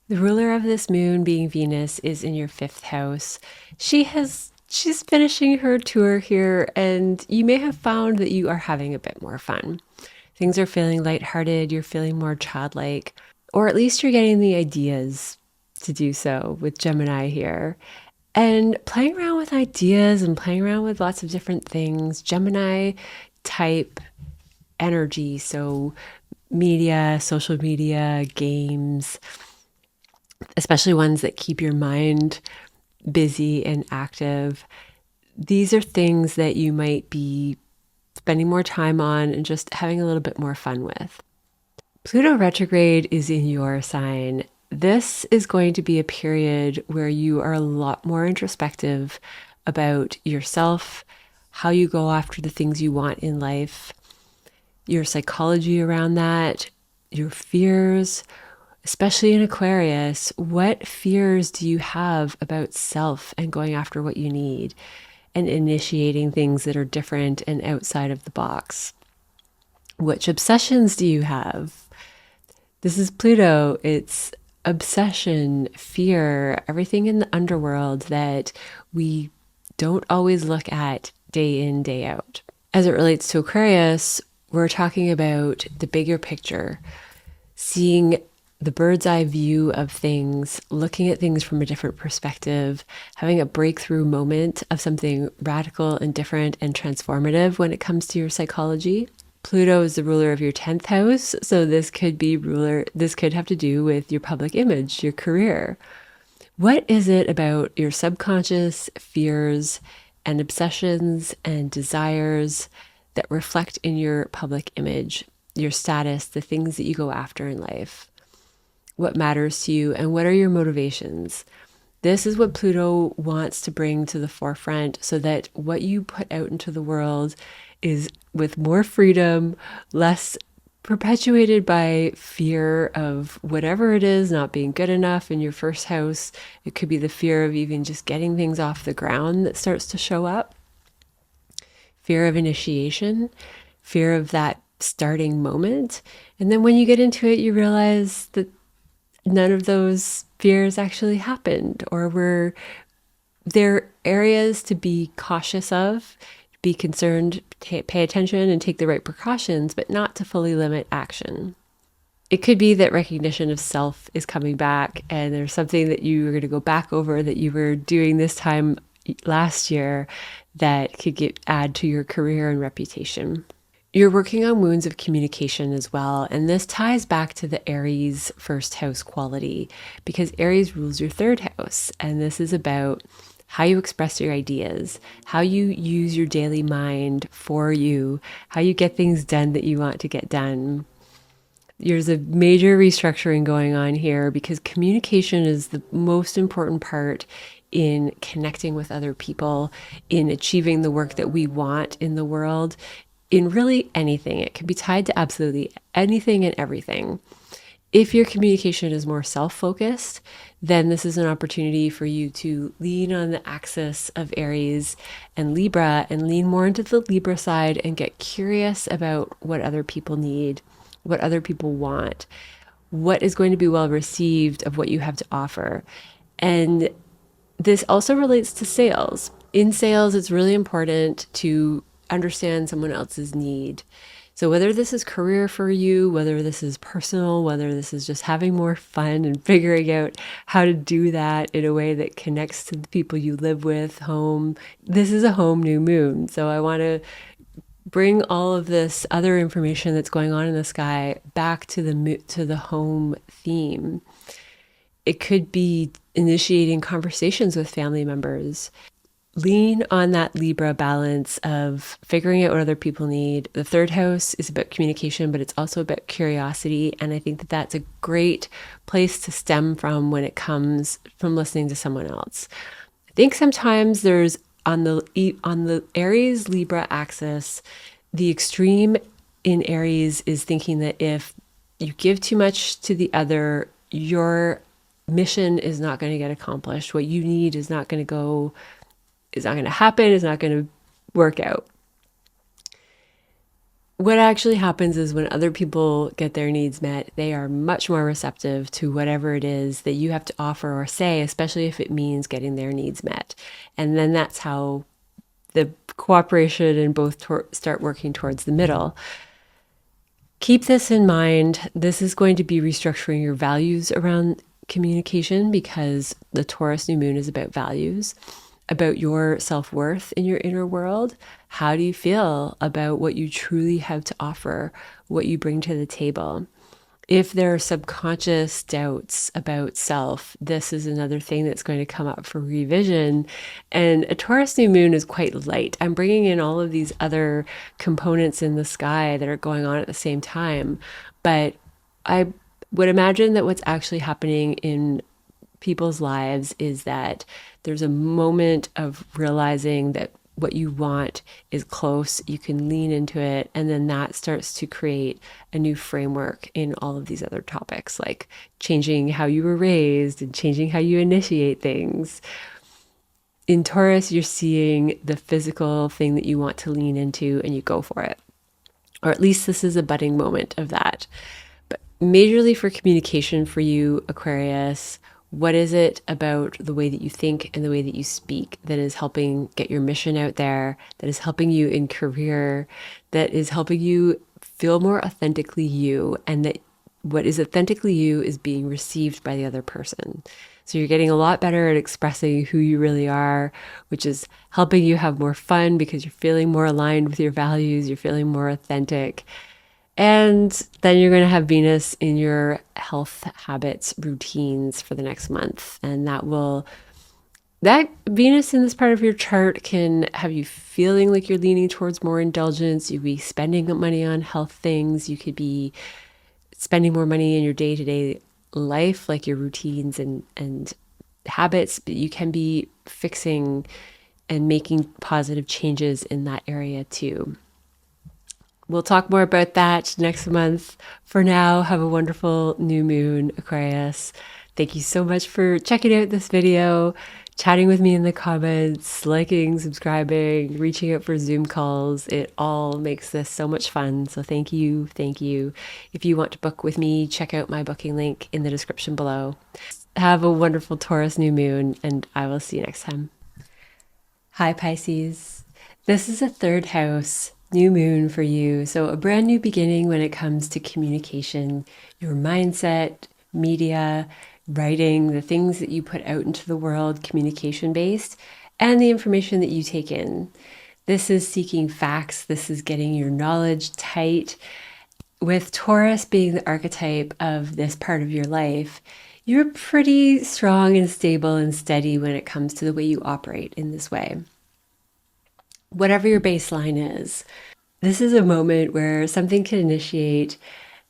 The ruler of this moon, being Venus, is in your 5th house. She's finishing her tour here, and you may have found that you are having a bit more fun. Things are feeling lighthearted, you're feeling more childlike, or at least you're getting the ideas to do so with Gemini here. And playing around with ideas and playing around with lots of different things. Gemini type energy, so media, social media, games, especially ones that keep your mind busy and active. These are things that you might be spending more time on and just having a little bit more fun with. Pluto retrograde is in your sign. This is going to be a period where you are a lot more introspective about yourself, how you go after the things you want in life, your psychology around that, your fears, especially in Aquarius. What fears do you have about self and going after what you need and initiating things that are different and outside of the box? Which obsessions do you have? This is Pluto. It's obsession, fear, everything in the underworld that we don't always look at day in, day out. As it relates to Aquarius, we're talking about the bigger picture, seeing the bird's eye view of things, looking at things from a different perspective, having a breakthrough moment of something radical and different and transformative when it comes to your psychology. Pluto is the ruler of your 10th house, so this could have to do with your public image, your career. What is it about your subconscious fears and obsessions and desires that reflect in your public image, your status, the things that you go after in life? What matters to you and what are your motivations? This is what Pluto wants to bring to the forefront so that what you put out into the world is with more freedom, less perpetuated by fear of whatever it is not being good enough in your first house. It could be the fear of even just getting things off the ground that starts to show up. Fear of initiation, fear of that starting moment. And then when you get into it, you realize that none of those fears actually happened, or they're areas to be cautious of, be concerned, pay attention and take the right precautions, but not to fully limit action. It could be that recognition of self is coming back and there's something that you are going to go back over that you were doing this time last year that could add to your career and reputation. You're working on wounds of communication as well, and this ties back to the Aries 1st house quality because Aries rules your 3rd house, and this is about how you express your ideas, how you use your daily mind for you, how you get things done that you want to get done. There's a major restructuring going on here because communication is the most important part in connecting with other people, in achieving the work that we want in the world, in really anything. It can be tied to absolutely anything and everything. If your communication is more self-focused, then this is an opportunity for you to lean on the axis of Aries and Libra and lean more into the Libra side and get curious about what other people need, what other people want, what is going to be well received of what you have to offer. And this also relates to sales. In sales, it's really important to understand someone else's need. So whether this is career for you, whether this is personal, whether this is just having more fun and figuring out how to do that in a way that connects to the people you live with, home. This is a home new moon. So I want to bring all of this other information that's going on in the sky back to the home theme. It could be initiating conversations with family members. Lean on that Libra balance of figuring out what other people need. The 3rd house is about communication, but it's also about curiosity. And I think that that's a great place to stem from when it comes from listening to someone else. I think sometimes there's on the Aries Libra axis, the extreme in Aries is thinking that if you give too much to the other, your mission is not going to get accomplished. What you need is not going to happen, is not going to work out. What actually happens is when other people get their needs met, they are much more receptive to whatever it is that you have to offer or say, especially if it means getting their needs met. And then that's how the cooperation and both start working towards the middle. Keep this in mind. This is going to be restructuring your values around communication, because the Taurus new moon is about values, about your self-worth in your inner world. How do you feel about what you truly have to offer, what you bring to the table? If there are subconscious doubts about self, this is another thing that's going to come up for revision. And a Taurus new moon is quite light. I'm bringing in all of these other components in the sky that are going on at the same time. But I would imagine that what's actually happening in people's lives is that there's a moment of realizing that what you want is close, you can lean into it, and then that starts to create a new framework in all of these other topics, like changing how you were raised and changing how you initiate things. In Taurus, you're seeing the physical thing that you want to lean into and you go for it. Or at least this is a budding moment of that. But majorly for communication for you, Aquarius, what is it about the way that you think and the way that you speak that is helping get your mission out there, that is helping you in career, that is helping you feel more authentically you, and that what is authentically you is being received by the other person? So you're getting a lot better at expressing who you really are, which is helping you have more fun because you're feeling more aligned with your values, you're feeling more authentic. And then you're going to have Venus in your health habits routines for the next month. And that Venus in this part of your chart can have you feeling like you're leaning towards more indulgence. You'd be spending money on health things. You could be spending more money in your day-to-day life, like your routines and habits. But you can be fixing and making positive changes in that area too. We'll talk more about that next month. For now, have a wonderful new moon, Aquarius. Thank you so much for checking out this video, chatting with me in the comments, liking, subscribing, reaching out for Zoom calls. It all makes this so much fun. So thank you. Thank you. If you want to book with me, check out my booking link in the description below. Have a wonderful Taurus new moon, and I will see you next time. Hi, Pisces. This is a third house new moon for you. So a brand new beginning when it comes to communication, your mindset, media, writing, the things that you put out into the world, communication based, and the information that you take in. This is seeking facts. This is getting your knowledge tight. With Taurus being the archetype of this part of your life, you're pretty strong and stable and steady when it comes to the way you operate in this way. Whatever your baseline is, this is a moment where something can initiate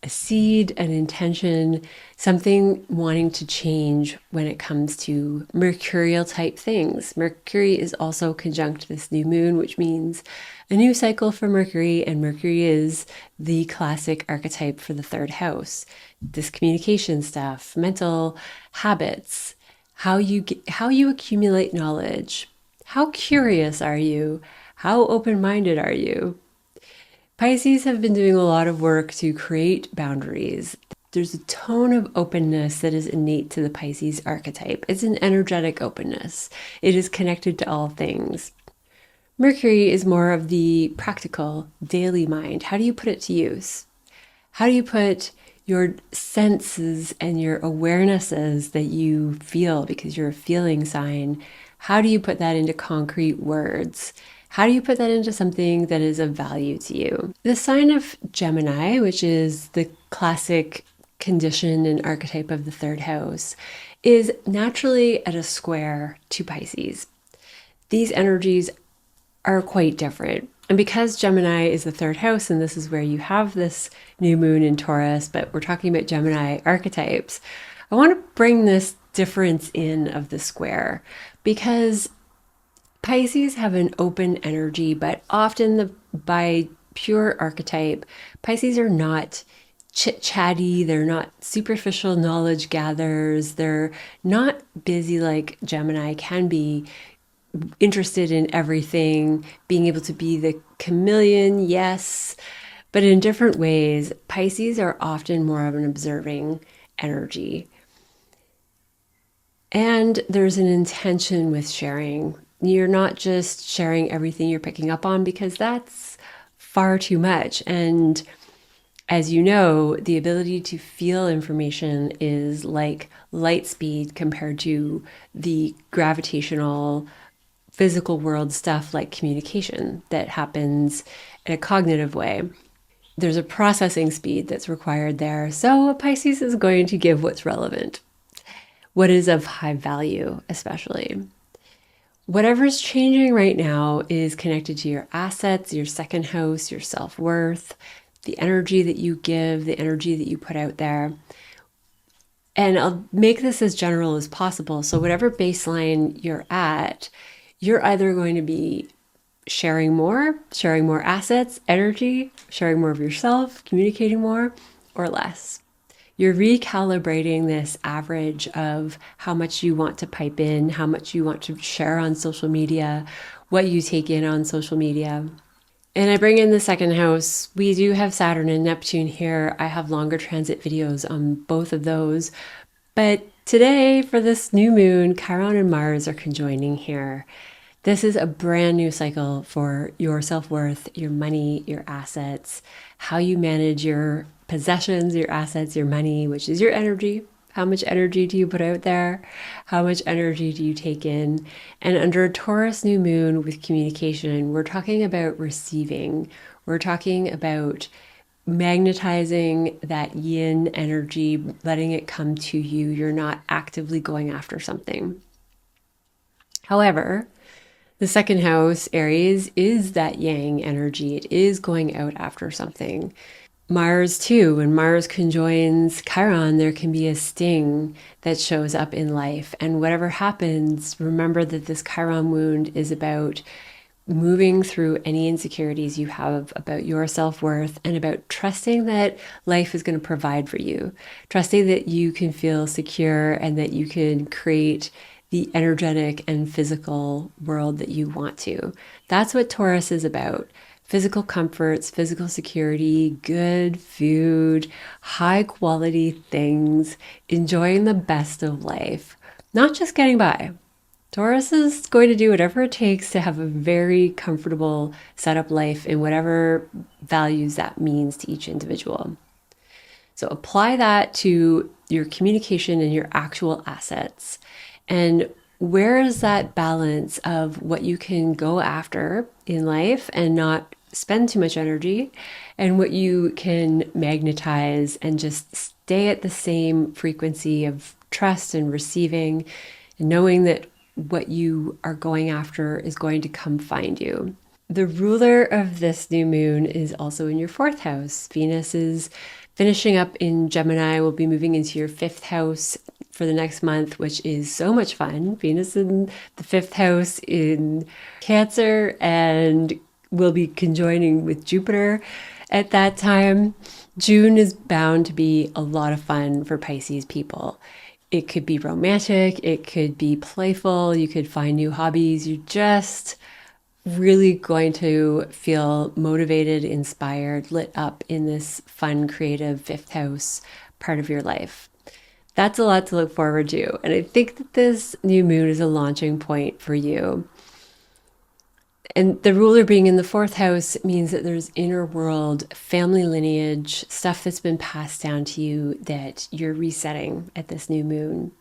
a seed, an intention, something wanting to change when it comes to mercurial type things. Mercury is also conjunct this new moon, which means a new cycle for Mercury, and Mercury is the classic archetype for the third house. This communication stuff, mental habits, how you accumulate knowledge. How curious are you? How open-minded are you? Pisces have been doing a lot of work to create boundaries. There's a tone of openness that is innate to the Pisces archetype. It's an energetic openness. It is connected to all things. Mercury is more of the practical, daily mind. How do you put it to use? How do you put your senses and your awarenesses that you feel because you're a feeling sign? How do you put that into concrete words? How do you put that into something that is of value to you? The sign of Gemini, which is the classic condition and archetype of the third house, is naturally at a square to Pisces. These energies are quite different. And because Gemini is the third house, and this is where you have this new moon in Taurus, but we're talking about Gemini archetypes, I want to bring this difference in of the square, because Pisces have an open energy, but often by pure archetype, Pisces are not chit-chatty, they're not superficial knowledge gatherers, they're not busy like Gemini can be, interested in everything, being able to be the chameleon, yes, but in different ways. Pisces are often more of an observing energy. And there's an intention with sharing. You're not just sharing everything you're picking up on, because that's far too much. And as you know, the ability to feel information is like light speed compared to the gravitational physical world stuff like communication that happens in a cognitive way. There's a processing speed that's required there. So a Pisces is going to give what's relevant, what is of high value, especially. Whatever's changing right now is connected to your assets, your second house, your self-worth, the energy that you give, the energy that you put out there. And I'll make this as general as possible. So whatever baseline you're at, you're either going to be sharing more assets, energy, sharing more of yourself, communicating more, or less. You're recalibrating this average of how much you want to pipe in, how much you want to share on social media, what you take in on social media. And I bring in the second house. We do have Saturn and Neptune here. I have longer transit videos on both of those. But today, for this new moon, Chiron and Mars are conjoining here. This is a brand new cycle for your self-worth, your money, your assets, how you manage your possessions, your assets, your money, which is your energy. How much energy do you put out there? How much energy do you take in? And under a Taurus new moon with communication, we're talking about receiving. We're talking about magnetizing that yin energy, letting it come to you. You're not actively going after something. However, the second house, Aries, is that yang energy. It is going out after something. Mars too, when Mars conjoins Chiron, there can be a sting that shows up in life. And whatever happens, remember that this Chiron wound is about moving through any insecurities you have about your self-worth and about trusting that life is going to provide for you, trusting that you can feel secure and that you can create the energetic and physical world that you want to. That's what Taurus is about. Physical comforts, physical security, good food, high quality things, enjoying the best of life, not just getting by. Taurus is going to do whatever it takes to have a very comfortable set up life in whatever values that means to each individual. So apply that to your communication and your actual assets. And where is that balance of what you can go after in life and not spend too much energy, and what you can magnetize and just stay at the same frequency of trust and receiving, and knowing that what you are going after is going to come find you. The ruler of this new moon is also in your fourth house. Venus is finishing up in Gemini, will be moving into your fifth house for the next month, which is so much fun. Venus in the fifth house in Cancer, and will be conjoining with Jupiter at that time. June is bound to be a lot of fun for Pisces people. It could be romantic, it could be playful, you could find new hobbies. You're just really going to feel motivated, inspired, lit up in this fun, creative fifth house part of your life. That's a lot to look forward to. And I think that this new moon is a launching point for you. And the ruler being in the fourth house means that there's inner world, family lineage, stuff that's been passed down to you that you're resetting at this new moon.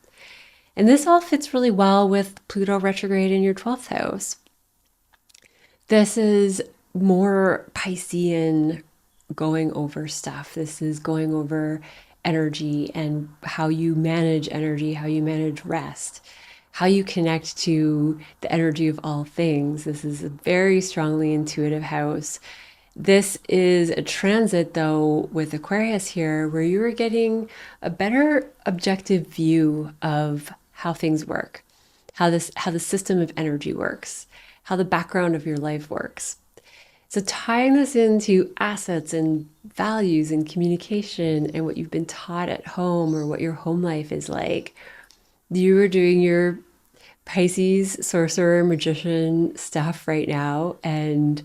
And this all fits really well with Pluto retrograde in your 12th house. This is more Piscean going over stuff. This is going over energy and how you manage energy, how you manage rest, how you connect to the energy of all things. This is a very strongly intuitive house. This is a transit, though, with Aquarius here, where you are getting a better objective view of how things work, how the system of energy works, how the background of your life works. So tying this into assets and values and communication and what you've been taught at home or what your home life is like, you are doing your Pisces, sorcerer, magician stuff right now and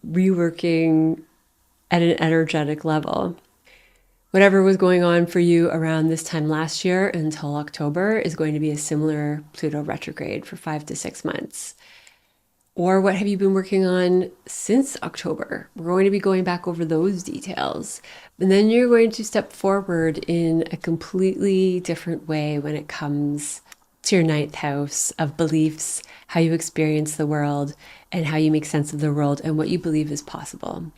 reworking at an energetic level. Whatever was going on for you around this time last year until October is going to be a similar Pluto retrograde for 5 to 6 months. Or what have you been working on since October? We're going to be going back over those details. And then you're going to step forward in a completely different way when it comes to your ninth house of beliefs, how you experience the world, and how you make sense of the world and what you believe is possible.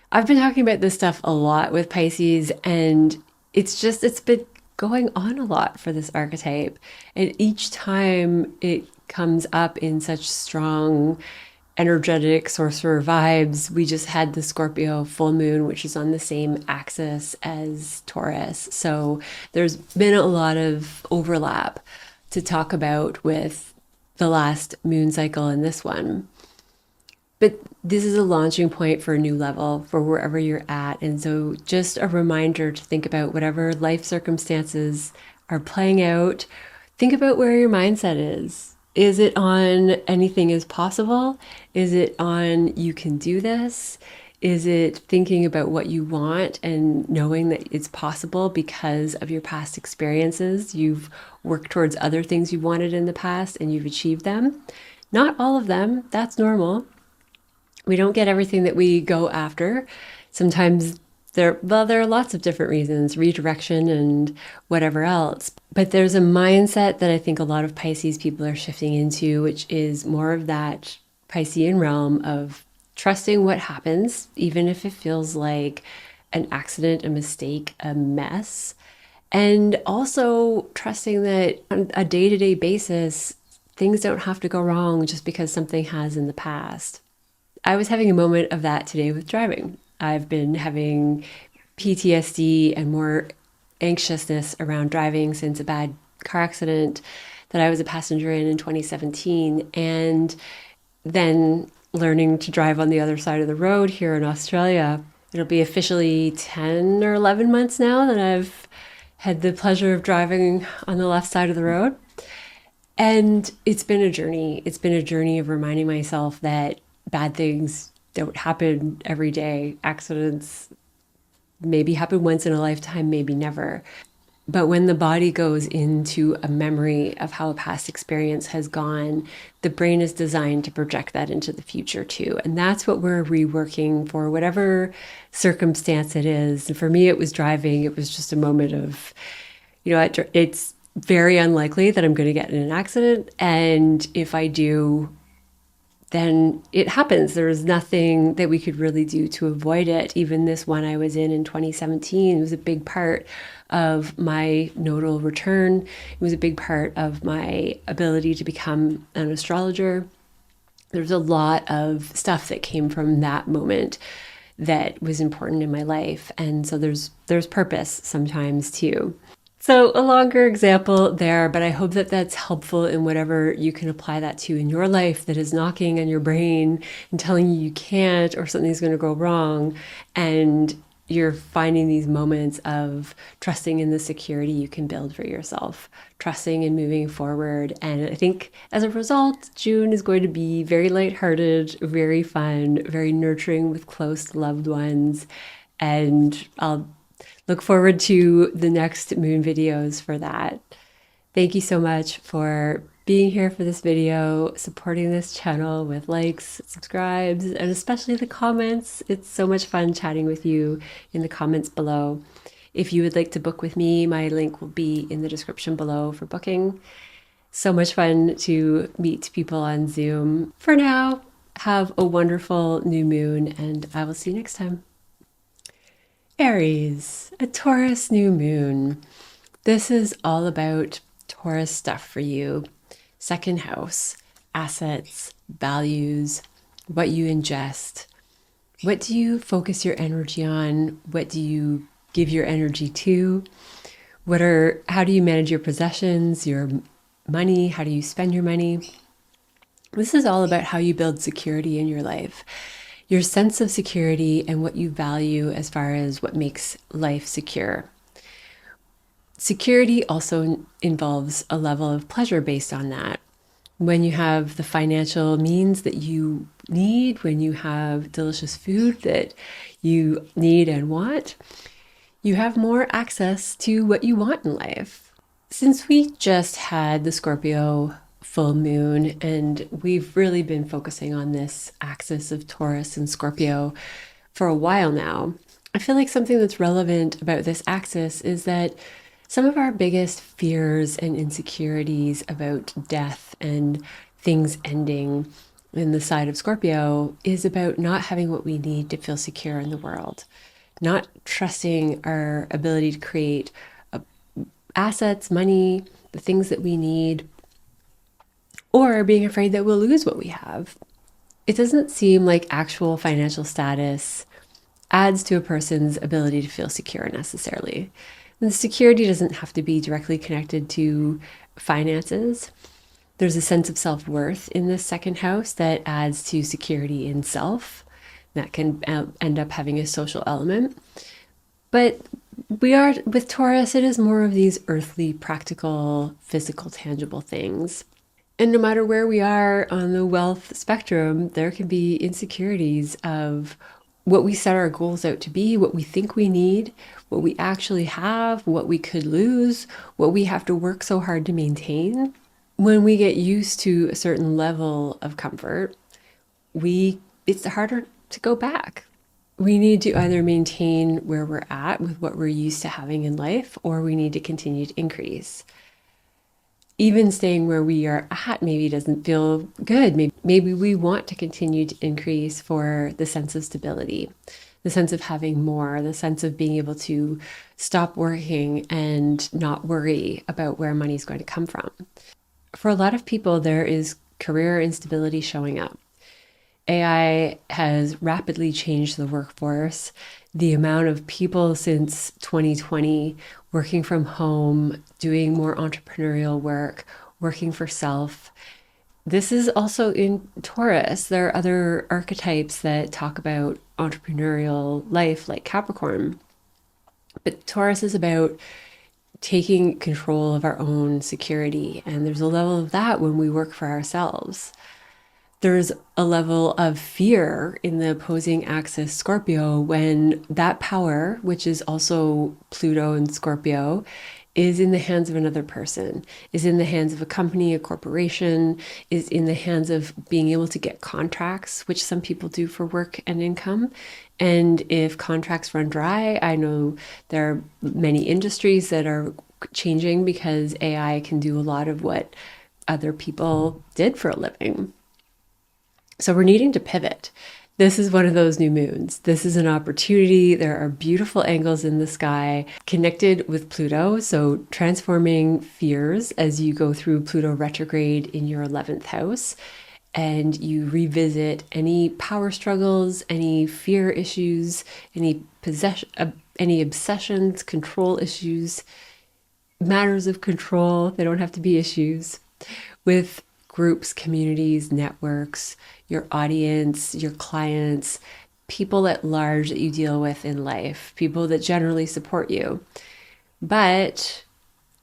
I've been talking about this stuff a lot with Pisces, and it's been going on a lot for this archetype. And each time it comes up in such strong, energetic sorcerer vibes. We just had the Scorpio full moon, which is on the same axis as Taurus. So there's been a lot of overlap to talk about with the last moon cycle and this one. But this is a launching point for a new level for wherever you're at. And so just a reminder to think about whatever life circumstances are playing out. Think about where your mindset is. Is it on anything is possible? Is it on you can do this? Is it thinking about what you want and knowing that it's possible because of your past experiences? You've worked towards other things you wanted in the past and you've achieved them. Not all of them. That's normal. We don't get everything that we go after. Sometimes there are lots of different reasons, redirection and whatever else. But there's a mindset that I think a lot of Pisces people are shifting into, which is more of that Piscean realm of trusting what happens, even if it feels like an accident, a mistake, a mess. And also trusting that on a day-to-day basis, things don't have to go wrong just because something has in the past. I was having a moment of that today with driving. I've been having PTSD and more anxiousness around driving since a bad car accident that I was a passenger in 2017. And then learning to drive on the other side of the road here in Australia. It'll be officially 10 or 11 months now that I've had the pleasure of driving on the left side of the road. And it's been a journey. It's been a journey of reminding myself that bad things don't happen every day. Accidents maybe happen once in a lifetime, maybe never. But when the body goes into a memory of how a past experience has gone, the brain is designed to project that into the future too. And that's what we're reworking for whatever circumstance it is. And for me, it was driving. It was just a moment of, it's very unlikely that I'm going to get in an accident. And if I do, then it happens. There's nothing that we could really do to avoid it. Even this one I was in 2017 was a big part of my nodal return. It was a big part of my ability to become an astrologer. There's a lot of stuff that came from that moment that was important in my life. And so there's purpose sometimes too. So a longer example there, but I hope that that's helpful in whatever you can apply that to in your life that is knocking on your brain and telling you can't or something's going to go wrong. And you're finding these moments of trusting in the security you can build for yourself, trusting and moving forward. And I think as a result, June is going to be very lighthearted, very fun, very nurturing with close loved ones. And I'll look forward to the next moon videos for that. Thank you so much for being here for this video, supporting this channel with likes, subscribes, and especially the comments. It's so much fun chatting with you in the comments below. If you would like to book with me, my link will be in the description below for booking. So much fun to meet people on Zoom. For now, have a wonderful new moon, and I will see you next time. Aries, a Taurus new moon. This is all about Taurus stuff for you. Second house, assets, values, what you ingest. What do you focus your energy on? What do you give your energy to? How do you manage your possessions, your money? How do you spend your money? This is all about how you build security in your life, your sense of security, and what you value as far as what makes life secure. Security also involves a level of pleasure based on that. When you have the financial means that you need, when you have delicious food that you need and want, you have more access to what you want in life. Since we just had the Scorpio full moon and we've really been focusing on this axis of Taurus and Scorpio for a while now, I feel like something that's relevant about this axis is that some of our biggest fears and insecurities about death and things ending in the side of Scorpio is about not having what we need to feel secure in the world, not trusting our ability to create assets, money, the things that we need, or being afraid that we'll lose what we have. It doesn't seem like actual financial status adds to a person's ability to feel secure necessarily. And the security doesn't have to be directly connected to finances. There's a sense of self-worth in this second house that adds to security in self. That can end up having a social element. But with Taurus, it is more of these earthly, practical, physical, tangible things. And no matter where we are on the wealth spectrum, there can be insecurities of what we set our goals out to be, what we think we need, what we actually have, what we could lose, what we have to work so hard to maintain. When we get used to a certain level of comfort, it's harder to go back. We need to either maintain where we're at with what we're used to having in life, or we need to continue to increase. Even staying where we are at maybe doesn't feel good. Maybe we want to continue to increase for the sense of stability, the sense of having more, the sense of being able to stop working and not worry about where money's going to come from. For a lot of people, there is career instability showing up. AI has rapidly changed the workforce. The amount of people since 2020 working from home, doing more entrepreneurial work, working for self. This is also in Taurus. There are other archetypes that talk about entrepreneurial life, like Capricorn. But Taurus is about taking control of our own security. And there's a level of that when we work for ourselves. There's a level of fear in the opposing axis Scorpio when that power, which is also Pluto and Scorpio, is in the hands of another person, is in the hands of a company, a corporation, is in the hands of being able to get contracts, which some people do for work and income. And if contracts run dry, I know there are many industries that are changing because AI can do a lot of what other people did for a living. So we're needing to pivot. This is one of those new moons. This is an opportunity. There are beautiful angles in the sky connected with Pluto. So transforming fears as you go through Pluto retrograde in your 11th house and you revisit any power struggles, any fear issues, any obsessions, control issues, matters of control. They don't have to be issues with groups, communities, networks, your audience, your clients, people at large that you deal with in life, people that generally support you. But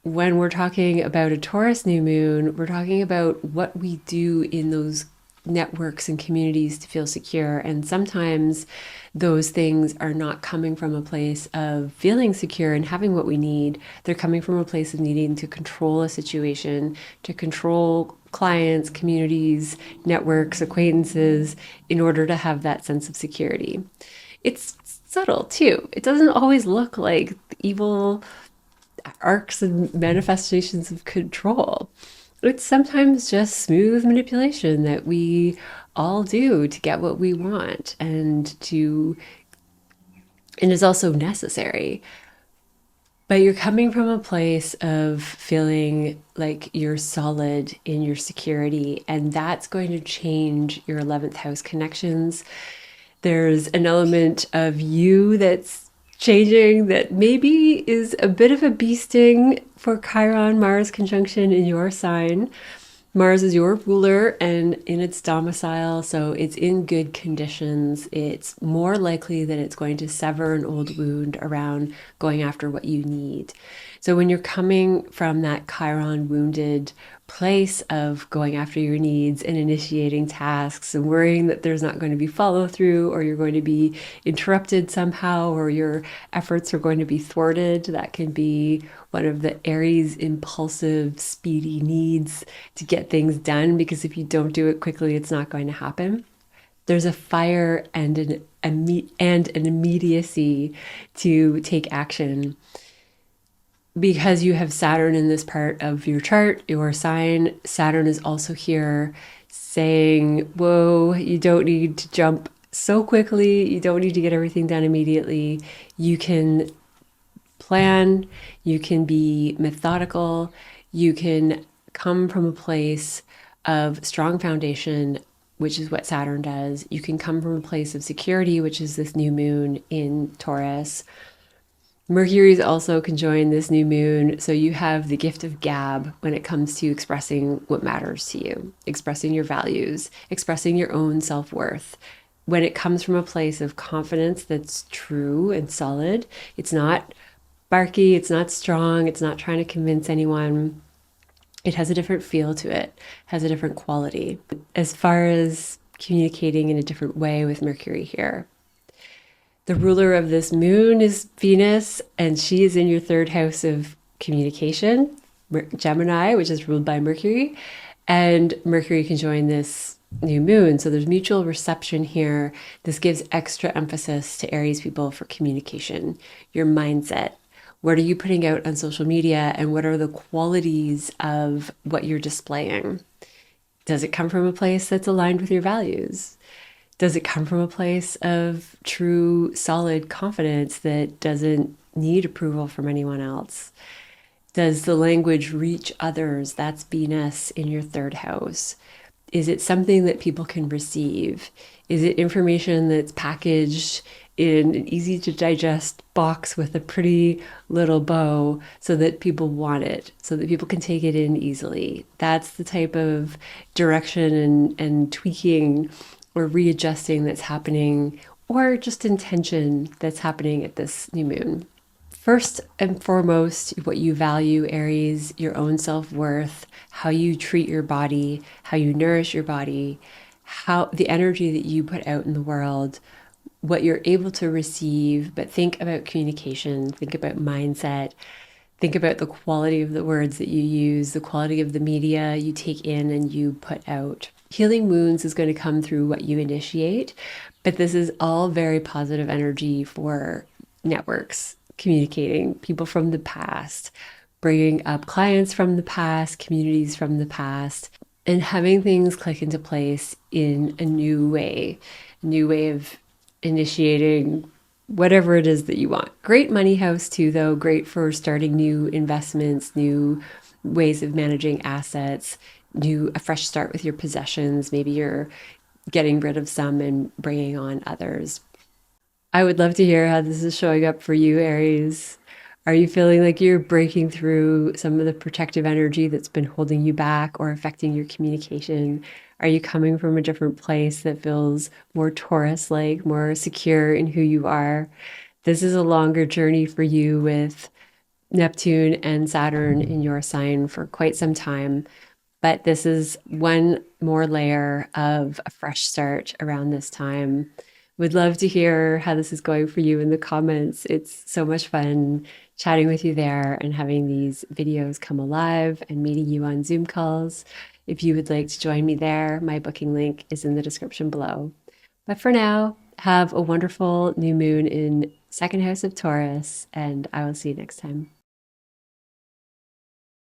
when we're talking about a Taurus new moon, we're talking about what we do in those networks and communities to feel secure. And sometimes those things are not coming from a place of feeling secure and having what we need. They're coming from a place of needing to control a situation, to control clients, communities, networks, acquaintances, in order to have that sense of security. It's subtle too. It doesn't always look like evil arcs and manifestations of control. It's sometimes just smooth manipulation that we all do to get what we want and is also necessary. But you're coming from a place of feeling like you're solid in your security, and that's going to change your 11th house connections. There's an element of you that's changing that maybe is a bit of a bee sting for Chiron Mars conjunction in your sign. Mars is your ruler and in its domicile, so it's in good conditions. It's more likely that it's going to sever an old wound around going after what you need. So when you're coming from that Chiron wounded place of going after your needs and initiating tasks and worrying that there's not going to be follow through, or you're going to be interrupted somehow, or your efforts are going to be thwarted, that can be one of the Aries impulsive, speedy needs to get things done, because if you don't do it quickly, it's not going to happen. There's a fire and an immediacy to take action. Because you have Saturn in this part of your chart, your sign, Saturn is also here saying, whoa, you don't need to jump so quickly. You don't need to get everything done immediately. You can plan, you can be methodical, you can come from a place of strong foundation, which is what Saturn does. You can come from a place of security, which is this new moon in Taurus. Mercury is also conjoined this new moon, so you have the gift of gab when it comes to expressing what matters to you, expressing your values, expressing your own self-worth. When it comes from a place of confidence that's true and solid, it's not barky, it's not strong, it's not trying to convince anyone. It has a different feel to it, has a different quality. As far as communicating in a different way with Mercury here, the ruler of this moon is Venus, and she is in your third house of communication, Gemini, which is ruled by Mercury, and Mercury can join this new moon. So there's mutual reception here. This gives extra emphasis to Aries people for communication, your mindset. What are you putting out on social media, and what are the qualities of what you're displaying? Does it come from a place that's aligned with your values? Does it come from a place of true, solid confidence that doesn't need approval from anyone else? Does the language reach others? That's Venus in your third house. Is it something that people can receive? Is it information that's packaged in an easy to digest box with a pretty little bow so that people want it, so that people can take it in easily? That's the type of direction and tweaking or readjusting that's happening, or just intention that's happening at this new moon. First and foremost, what you value, Aries, your own self-worth, how you treat your body, how you nourish your body, how the energy that you put out in the world, what you're able to receive. But think about communication, think about mindset, think about the quality of the words that you use, the quality of the media you take in and you put out. Healing wounds is going to come through what you initiate, but this is all very positive energy for networks, communicating, people from the past, bringing up clients from the past, communities from the past, and having things click into place in a new way of initiating whatever it is that you want. Great money house too, though, great for starting new investments, new ways of managing assets, a fresh start with your possessions. Maybe you're getting rid of some and bringing on others. I would love to hear how this is showing up for you, Aries. Are you feeling like you're breaking through some of the protective energy that's been holding you back or affecting your communication? Are you coming from a different place that feels more Taurus-like, more secure in who you are? This is a longer journey for you with Neptune and Saturn in your sign for quite some time. But this is one more layer of a fresh start around this time. Would love to hear how this is going for you in the comments. It's so much fun chatting with you there and having these videos come alive and meeting you on Zoom calls. If you would like to join me there, my booking link is in the description below. But for now, have a wonderful new moon in second house of Taurus, and I will see you next time.